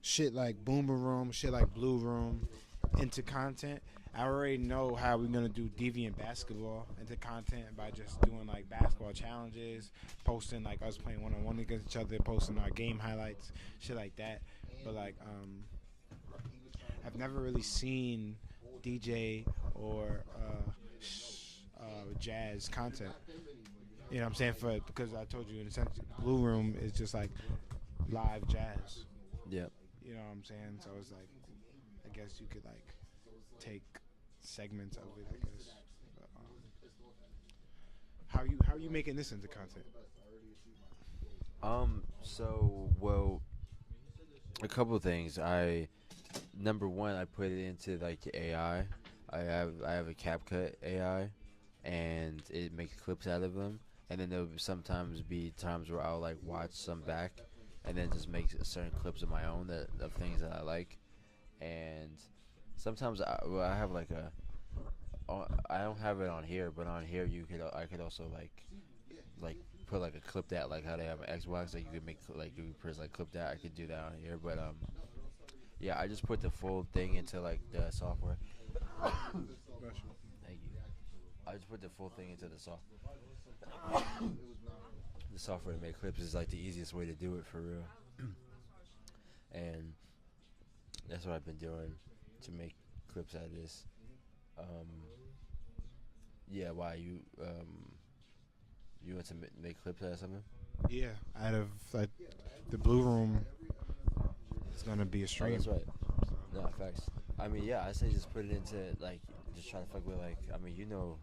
Speaker 1: shit like Boomer Room, shit like Blue Room into content. I already know how we're gonna do deviant basketball into content by just doing like basketball challenges, posting like us playing one-on-one against each other, posting our game highlights, shit like that. But like, I've never really seen DJ or jazz content. You know what I'm saying? Because I told you in a sense, Blue Room is just like live jazz.
Speaker 2: Yep.
Speaker 1: You know what I'm saying? So it's like, I guess you could like take segments of it. I guess. But, how are you making this into content?
Speaker 2: So well, a couple of things. Number one, I put it into like AI. I have a CapCut AI, and it makes clips out of them. And then there'll sometimes be times where I'll like watch some back, and then just make certain clips of my own of things that I like. And sometimes I have like I don't have it on here, but on here I could also like put like a clip that like how they have an Xbox, like you could make like you press like clip that. I could do that on here, but yeah, I just put the full thing into like the software. Thank you. I just put the full thing into the the software to make clips is like the easiest way to do it for real. And that's what I've been doing to make clips out of this. Yeah, why you want to make clips out of something?
Speaker 1: Yeah, out of like the Blue Room, it's gonna be a
Speaker 2: Oh,
Speaker 1: stream.
Speaker 2: that's right. No, facts. I mean, yeah, I say just put it into like just try to fuck with like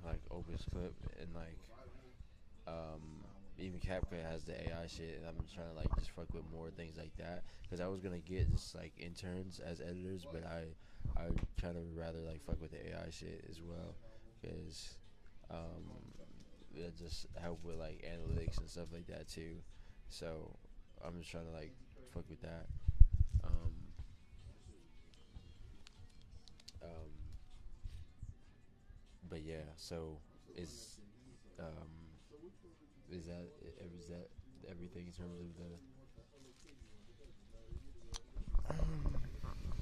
Speaker 2: like Opus Clip and like even CapCut has the AI shit, and I'm trying to like just fuck with more things like that because I was gonna get just like interns as editors, but I try to rather like fuck with the AI shit as well because it just help with like analytics and stuff like that too. So I'm just trying to like fuck with that. Um, but yeah, so um, is that everything in terms of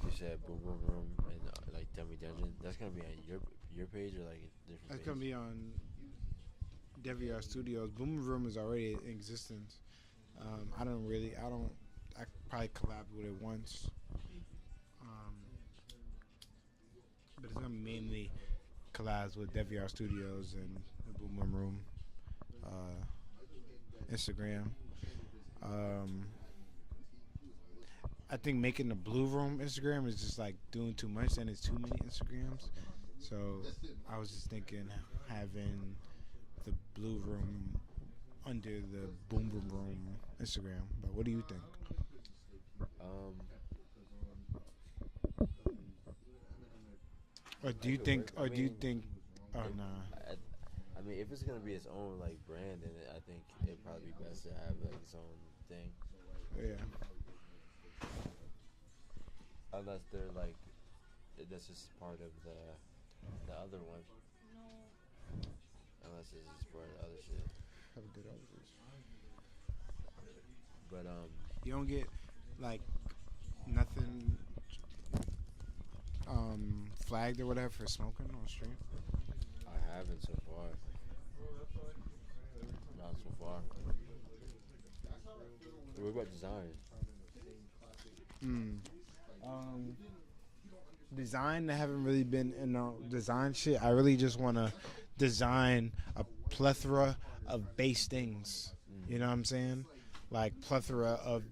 Speaker 2: you said Boom Boom Room and like Dummy Dungeon? That's gonna be on your page or like a different
Speaker 1: That's
Speaker 2: page?
Speaker 1: gonna be on DeviantArt Studios. Boom Room is already in existence. I probably collabed with it once. But it's gonna mainly collabs with DeviantArt Studios and the Boom Boom Room, Instagram. I think making the Blue Room Instagram is just like doing too much, and it's too many Instagrams. So I was just thinking having the Blue Room under the Boom Boom Room Instagram. But what do you think? Or do you think? Or do you think? Oh no.
Speaker 2: I mean, if it's gonna be its own like brand, then I think it'd probably be best to have like its own thing.
Speaker 1: Yeah.
Speaker 2: Unless they're like, that's just part of the other one. Unless it's just part of the other shit.
Speaker 1: Have a good outfit.
Speaker 2: But
Speaker 1: You don't get like nothing flagged or whatever for smoking on stream.
Speaker 2: I haven't so far. Not so far. What about design?
Speaker 1: Design, I haven't really been in design shit. I really just want to design a plethora of base things. You know what I'm saying? Like plethora of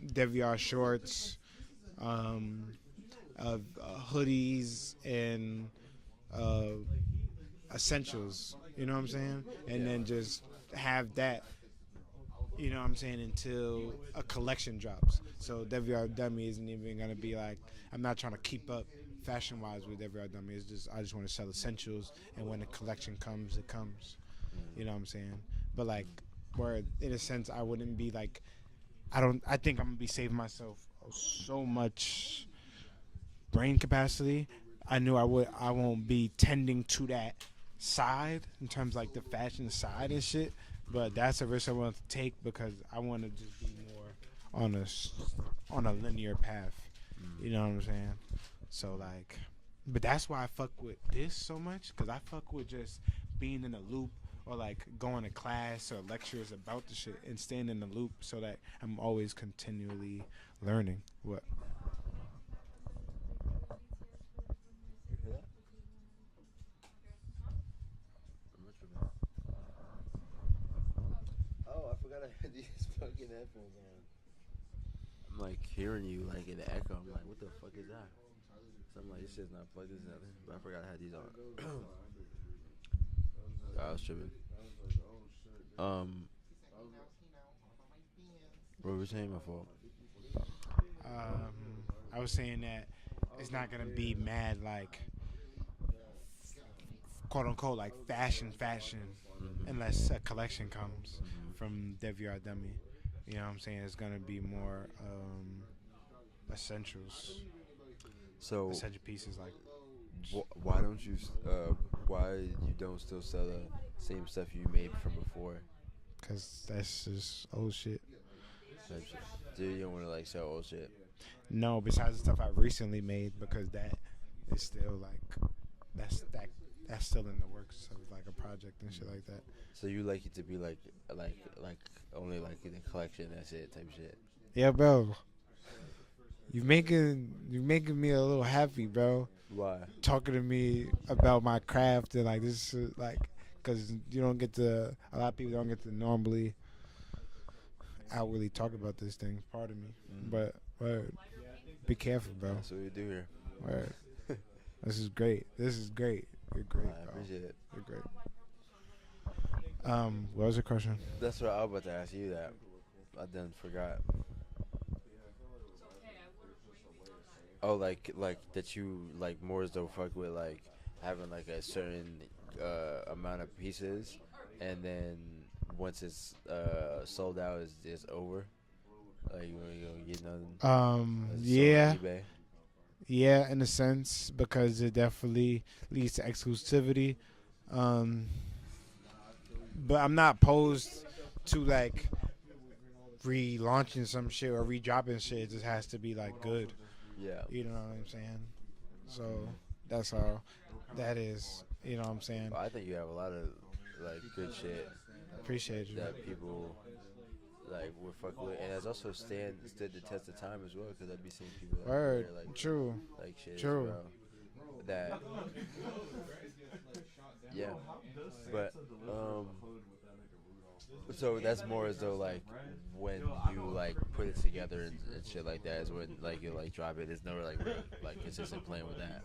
Speaker 1: DeviantArt shorts, of hoodies and essentials. You know what I'm saying? And then just have that. You know what I'm saying, until a collection drops. So DeviantArt Dummy isn't even gonna be like, I'm not trying to keep up fashion wise with DeviantArt Dummy. It's just I just want to sell essentials, and when the collection comes, it comes. You know what I'm saying? But like, where in a sense I wouldn't be like, I think I'm gonna be saving myself so much brain capacity. I won't be tending to that side in terms of like the fashion side and shit. But that's a risk I want to take because I want to just be more on a linear path. You know what I'm saying? So like, but that's why I fuck with this so much, because I fuck with just being in the loop or like going to class or lectures about the shit and staying in the loop so that I'm always continually learning. What?
Speaker 2: You hear have these fucking headphones on. I'm like hearing you like in the echo. I'm like, what the fuck is that? So I'm like, this shit's not plugged in. Nothing. But I forgot I had these on. I was tripping. Um, what were we saying? My fault.
Speaker 1: I was saying that it's not gonna be mad like quote unquote like fashion unless a collection comes from WR Dummy. You know what I'm saying? It's gonna be more essentials,
Speaker 2: So
Speaker 1: essential pieces like
Speaker 2: why don't you? Why you don't still sell the same stuff you made from before?
Speaker 1: because that's just old shit.
Speaker 2: Type shit. Dude, you don't want to like sell old shit.
Speaker 1: No, besides the stuff I recently made because that is still like that's still in the works of like a project and shit like that.
Speaker 2: So you like it to be like only like in the collection. That's it type shit.
Speaker 1: Yeah, bro. You making me a little happy, bro.
Speaker 2: Why?
Speaker 1: Talking to me about my craft and like this is like because you don't get to a lot of people don't get to normally outwardly talk about this thing. Pardon me, but word, be careful, bro.
Speaker 2: That's what we do here.
Speaker 1: Word. This is great. This is great. You're great,
Speaker 2: I
Speaker 1: bro.
Speaker 2: appreciate it.
Speaker 1: You're great. What was your question?
Speaker 2: That's what I was about to ask you. That I done forgot. Oh, like that you like more as though fuck with like having like a certain amount of pieces, and then once it's sold out, it's over. Like you don't get nothing. It's sold on
Speaker 1: Yeah,
Speaker 2: eBay.
Speaker 1: yeah, in a sense because it definitely leads to exclusivity. But I'm not opposed to like relaunching some shit or re-dropping shit. It just has to be like good.
Speaker 2: Yeah.
Speaker 1: You know what I'm saying? So that's how that is. You know what I'm saying?
Speaker 2: Well, I think you have a lot of like good shit
Speaker 1: Appreciate you.
Speaker 2: that people like would fuck with, and has also stood the test of time as well. Because I'd be seeing people that
Speaker 1: Word.
Speaker 2: wear, like
Speaker 1: True.
Speaker 2: like shit
Speaker 1: True.
Speaker 2: as well. That yeah, but so that's more as though like when you like put it together and shit like that is when like you like drop it. There's no like real, like consistent plan with that.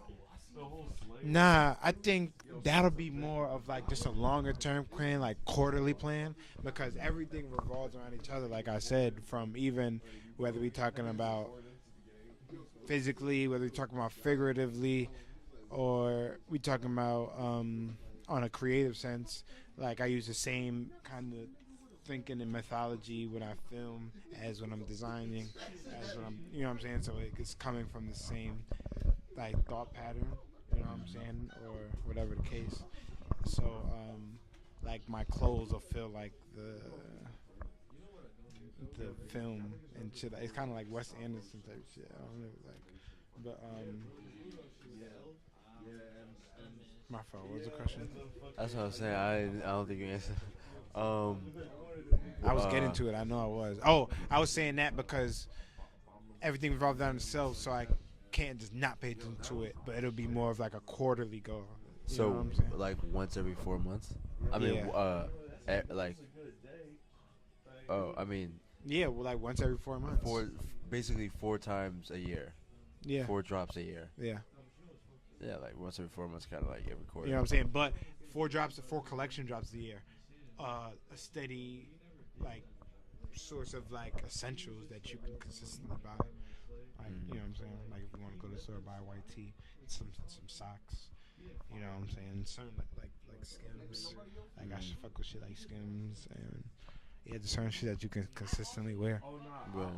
Speaker 1: Nah, I think that'll be more of like just a longer term plan, like quarterly plan, because everything revolves around each other. Like I said, from even whether we talking about physically, whether we talking about figuratively, or we talking about on a creative sense. Like I use the same kind of thinking and methodology when I film as when I'm designing, as when I'm, you know what I'm saying. So it's coming from the same like thought pattern, you know what I'm saying, or whatever the case. So like my clothes will feel like the film and shit. It's kind of like Wes Anderson type shit. I don't know, like, but my fault. What was the question?
Speaker 2: That's what I'm saying. I don't think you answered.
Speaker 1: I was getting to it. I know I was. Oh, I was saying that because everything revolves around itself, so I can't just not pay attention to it. But it'll be more of like a quarterly goal. You know what I'm saying?
Speaker 2: Like once every 4 months. I mean, like. Oh, I mean.
Speaker 1: Yeah, well, like once every 4 months.
Speaker 2: Basically 4 times a year.
Speaker 1: Yeah.
Speaker 2: 4 drops a year.
Speaker 1: Yeah.
Speaker 2: Yeah, like once every 4 months, kind of like every quarter.
Speaker 1: You know what I'm saying? But 4 collection drops a year. A steady, like, source of like essentials that you can consistently buy. Like, you know what I'm saying? Like if you want to go to the store, buy a white tee, some socks. You know what I'm saying? Certain like Skims. Like I should fuck with shit like Skims and yeah, there's certain shit that you can consistently wear.
Speaker 2: Right.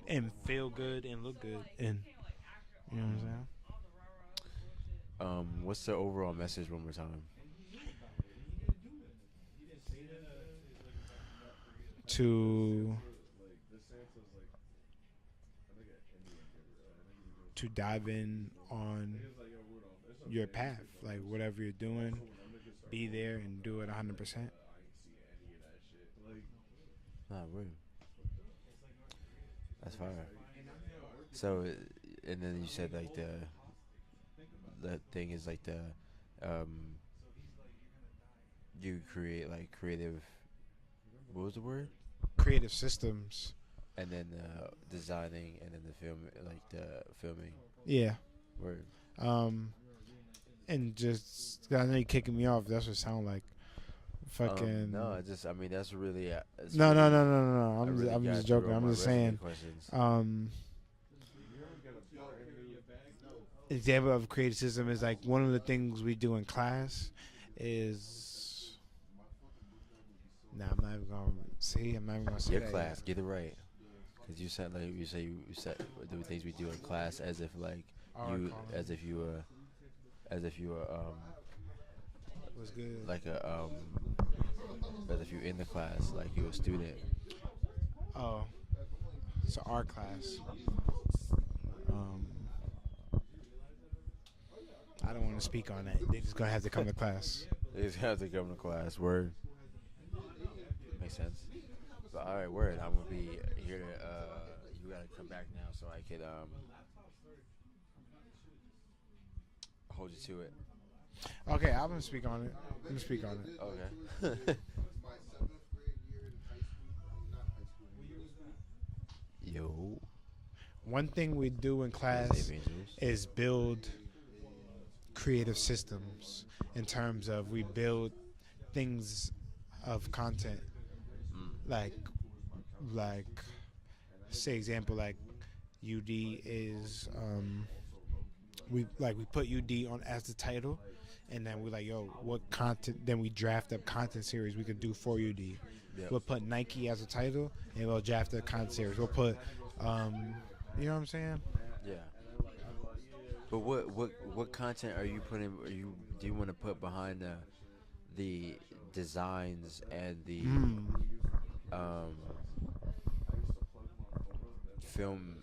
Speaker 1: And feel good and look good and you know what I'm saying?
Speaker 2: What's the overall message one more time?
Speaker 1: To dive in on your path, like whatever you're doing, be there and do it 100%.
Speaker 2: Nah, weird. That's fire. So, and then you said like the thing is like you create like creative What was the word?
Speaker 1: creative systems.
Speaker 2: And then designing, and then the film, like the filming.
Speaker 1: Yeah.
Speaker 2: Word.
Speaker 1: And just, I know you're kicking me off. That's what it sound like. Fucking.
Speaker 2: No, I mean, that's really. It's
Speaker 1: No,
Speaker 2: really,
Speaker 1: no, no, no, no, no.
Speaker 2: I really
Speaker 1: I'm
Speaker 2: got
Speaker 1: just
Speaker 2: through
Speaker 1: joking.
Speaker 2: all
Speaker 1: I'm
Speaker 2: my
Speaker 1: just
Speaker 2: resume
Speaker 1: saying.
Speaker 2: questions.
Speaker 1: Example of creative system is like one of the things we do in class is. Nah, I'm not even gonna see. I'm not even gonna say
Speaker 2: Your
Speaker 1: that
Speaker 2: class,
Speaker 1: yet.
Speaker 2: get it right. Because you said like you said the things we do in class as if like
Speaker 1: Our
Speaker 2: you
Speaker 1: college.
Speaker 2: as if you were
Speaker 1: What's good?
Speaker 2: like a as if you in the class, like you a student.
Speaker 1: Oh, so our class. I don't want to speak on that. They just gonna have to come to class.
Speaker 2: They just have to come to class. Word. Makes sense. But all right, word. I'm gonna be here to. You gotta come back now so I could hold you to it.
Speaker 1: Okay, I'm gonna speak on it. I'm gonna speak on it.
Speaker 2: Okay. Yo.
Speaker 1: One thing we do in class is build creative systems in terms of we build things of content like say example like UD is we put UD on as the title, and then we're like, yo, what content, then we draft up content series we could do for UD.
Speaker 2: Yep.
Speaker 1: We'll put Nike as a title, and we'll draft a content series. We'll put you know what I'm saying?
Speaker 2: Yeah. But what content are you putting? Do you want to put behind the designs and the films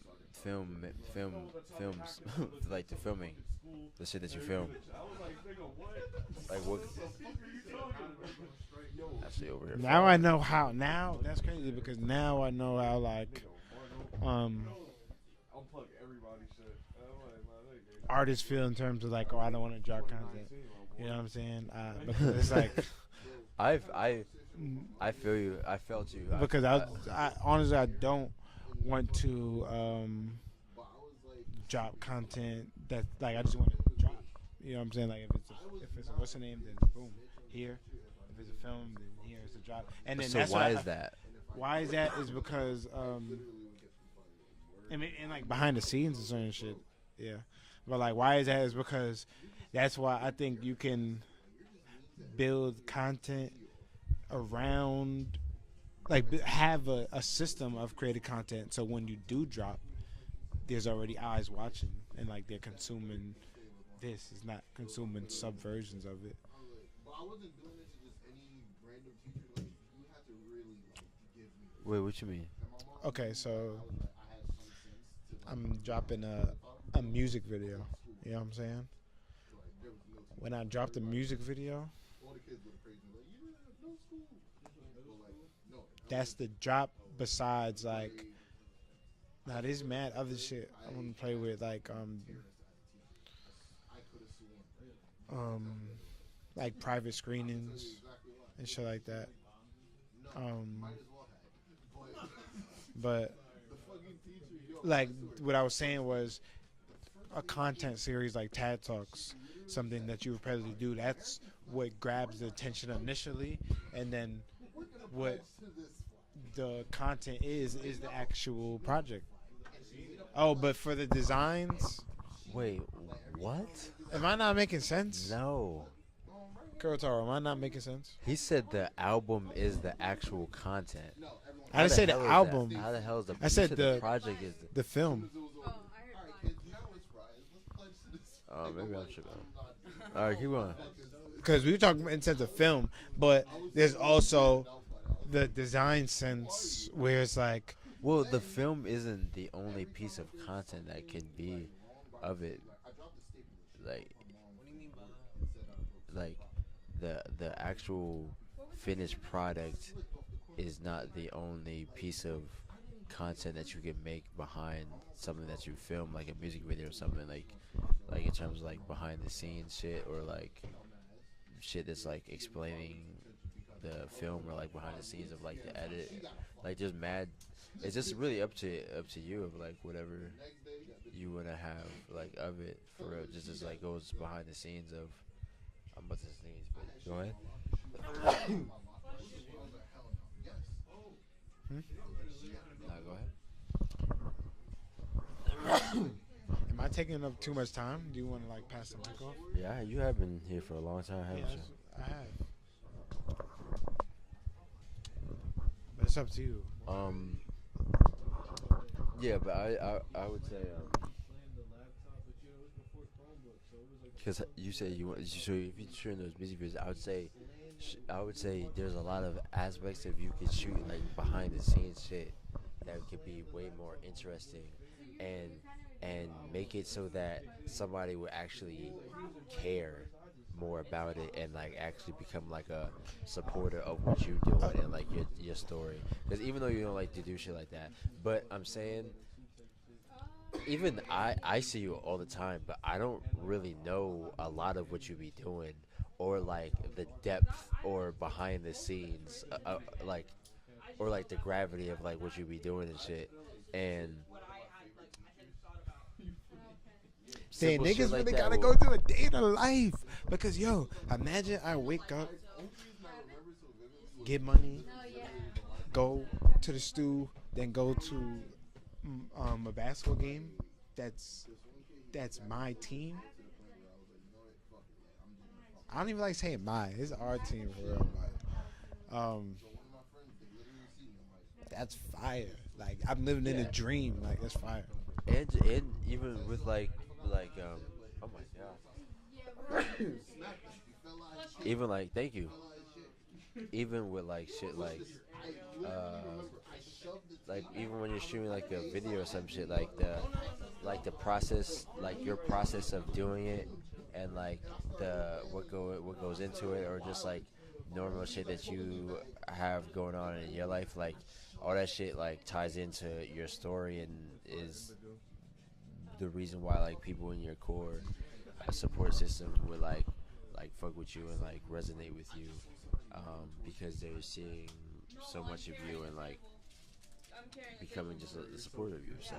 Speaker 2: like the filming, the shit that you film? Like what? Actually, over here.
Speaker 1: Now I know how. Now that's crazy because now I know how like artists feel in terms of like, oh, I don't want to drop content. You know what I'm saying? Because it's like
Speaker 2: I feel you. I felt you.
Speaker 1: because I honestly I don't want to drop content that like I just want to drop. You know what I'm saying? Like if it's a what's the name, then boom, here. If it's a film, then here it's a drop. And then
Speaker 2: So
Speaker 1: that's
Speaker 2: why is that?
Speaker 1: Why is that? Is because and like behind the scenes and certain shit, yeah. But like, why is that? Is because that's why I think you can build content around, like, have a system of created content. So when you do drop, there's already eyes watching, and like they're consuming this. It's not consuming subversions of it.
Speaker 2: Wait, what you mean?
Speaker 1: Okay, so I'm dropping a music video. You know what I'm saying? When I drop the music video, that's the drop. Besides, like, now there's mad other shit I want to play with, like private screenings and shit like that. But like what I was saying was a content series like Tad Talks, something that you would probably do. That's what grabs the attention initially, and then what the content is the actual project. Oh, but for the designs,
Speaker 2: Wait, what?
Speaker 1: am I not making sense?
Speaker 2: No.
Speaker 1: Kurotaro, am I not making sense?
Speaker 2: He said the album is the actual content.
Speaker 1: I didn't say the
Speaker 2: hell is
Speaker 1: album.
Speaker 2: that? How the hell is the?
Speaker 1: I
Speaker 2: you
Speaker 1: said
Speaker 2: the
Speaker 1: the
Speaker 2: project is.
Speaker 1: the film.
Speaker 2: Oh, maybe I'm tripping. All right, keep going.
Speaker 1: Because we were talking in sense of film, but there's also the design sense where it's like,
Speaker 2: Well, the film isn't the only piece of content that can be of it. Like the actual finished product is not the only piece of content that you can make behind something that you film, like a music video or something, like in terms of like behind the scenes shit, or like shit that's like explaining the film or like behind the scenes of like the edit, like just mad. It's just really up to you of like whatever you wanna have like of it for real. Just as like goes behind the scenes of I'm about to sneeze, but go ahead. Nah, go ahead.
Speaker 1: Am I taking up too much time? Do you want to like pass the mic off?
Speaker 2: Yeah, you have been here for a long time, haven't
Speaker 1: Yes,
Speaker 2: you?
Speaker 1: I have. But it's up to you.
Speaker 2: Yeah, but I would say because you said you want so if you're shooting those music videos, I would say there's a lot of aspects of you could shoot like behind the scenes shit that could be way more interesting and make it so that somebody would actually care more about it and like actually become like a supporter of what you're doing and like your story. Because even though you don't like to do shit like that, but I'm saying even I see you all the time, but I don't really know a lot of what you be doing or like the depth or behind the scenes like or like the gravity of like what you be doing and shit. And
Speaker 1: Damn,
Speaker 2: simple shit
Speaker 1: niggas
Speaker 2: like
Speaker 1: really
Speaker 2: that
Speaker 1: gotta
Speaker 2: will-
Speaker 1: go through a day in the life. Because, yo, imagine I wake up, get money, go to the stew, then go to a basketball game. That's my team. I don't even like saying my. It's our team for real. But, that's fire. Like, I'm living in a dream. Like, that's fire.
Speaker 2: and even with like oh my god, even like thank you, even with like shit like even when you're shooting like a video or some shit like the process, like your process of doing it and like the what goes into it, or just like normal shit that you have going on in your life, like all that shit like ties into your story and is the reason why like people in your core support system would like fuck with you and like resonate with you, because they're seeing so much of you and like becoming just a supporter of you. So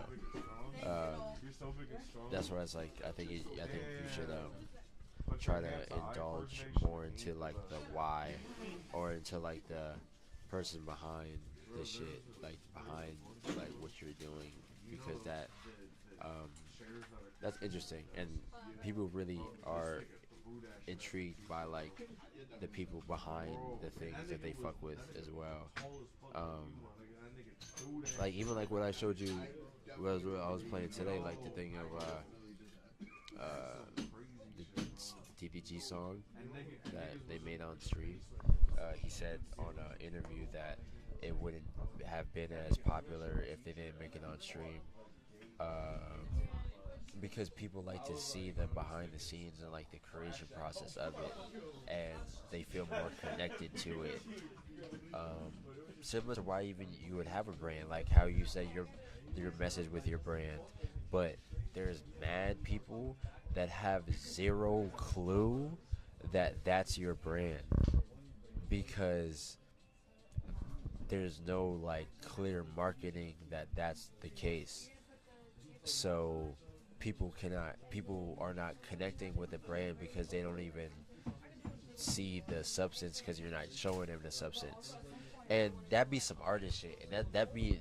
Speaker 2: that's why it's like I think you should try to indulge more into like the why or into like the person behind the shit, like behind like what you're doing, because that's interesting and people really are intrigued by like the people behind the things that they fuck with as well. Like even like what I showed you was what I was playing today, like the thing of the DPG song that they made on stream. He said on an interview that it wouldn't have been as popular if they didn't make it on stream. Because people like to see the behind the scenes and like the creation process of it, and they feel more connected to it. Similar to why even you would have a brand, like how you say your message with your brand, but there's mad people that have zero clue that that's your brand because there's no like clear marketing that that's the case. So people are not connecting with the brand because they don't even see the substance because you're not showing them the substance. And that be some artist shit, and that be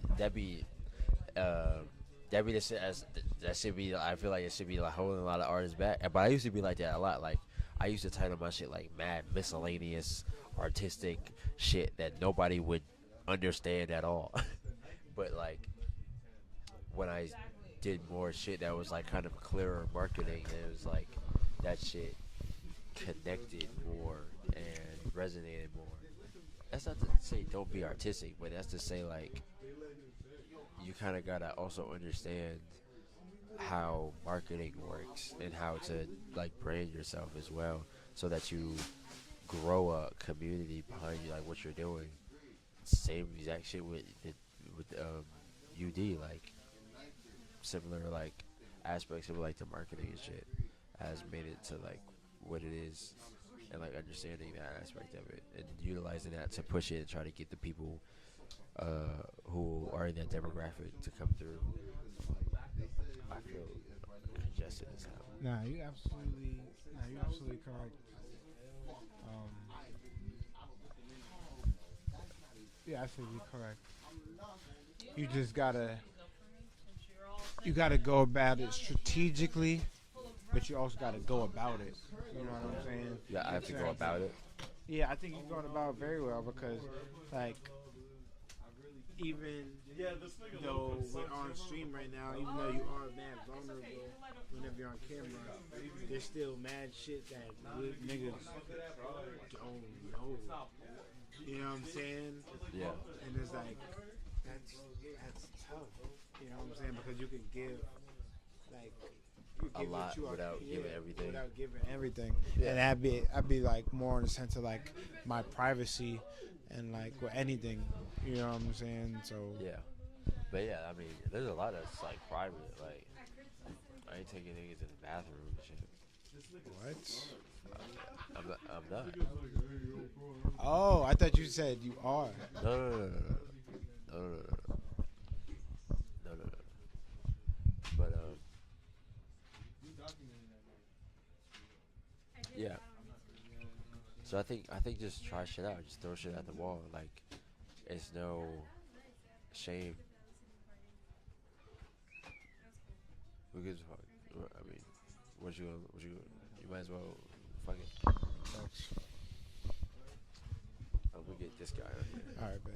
Speaker 2: the shit as that should be. I feel like it should be like holding a lot of artists back. But I used to be like that a lot. Like I used to title my shit like mad miscellaneous artistic shit that nobody would understand at all. But like when I did more shit that was like kind of clearer marketing, and it was like that shit connected more and resonated more. That's not to say don't be artistic, but that's to say like you kind of gotta also understand how marketing works and how to like brand yourself as well, so that you grow a community behind you, like what you're doing. Same exact shit with UD, like similar like aspects of like the marketing and shit has made it to like what it is.
Speaker 8: and like understanding that aspect of it and utilizing that to push it and try to get the people who are in that demographic to come through. I feel congested as hell.
Speaker 1: You're absolutely correct. Um, yeah, I say you're correct. You just gotta go about it strategically, but you also gotta go about it. You know what I'm saying?
Speaker 8: Yeah, I have to go about it.
Speaker 1: Yeah, I think you're going about it very well because, like, even though we're on stream right now, even though you are mad vulnerable whenever you're on camera, there's still mad shit that niggas don't know. You know what I'm saying?
Speaker 8: Yeah.
Speaker 1: And it's like, that's tough. You know what I'm saying? Because you can give, like, you
Speaker 8: A
Speaker 1: give
Speaker 8: lot
Speaker 1: what you are,
Speaker 8: without giving everything.
Speaker 1: Without giving everything.
Speaker 8: Yeah.
Speaker 1: And I'd be like more in the sense of like my privacy and like with anything. You know what I'm saying? So
Speaker 8: Yeah. But yeah, I mean, there's a lot that's like private. Like, I ain't taking niggas in the bathroom and shit.
Speaker 1: what?
Speaker 8: I'm not.
Speaker 1: Oh, I thought you said you are.
Speaker 8: No. But yeah. So I think just try shit out. Just throw shit at the wall. Like, it's no shame. Who gives a fuck? I mean, you might as well fuck it. I'm gonna get this guy up here.
Speaker 1: All right, man.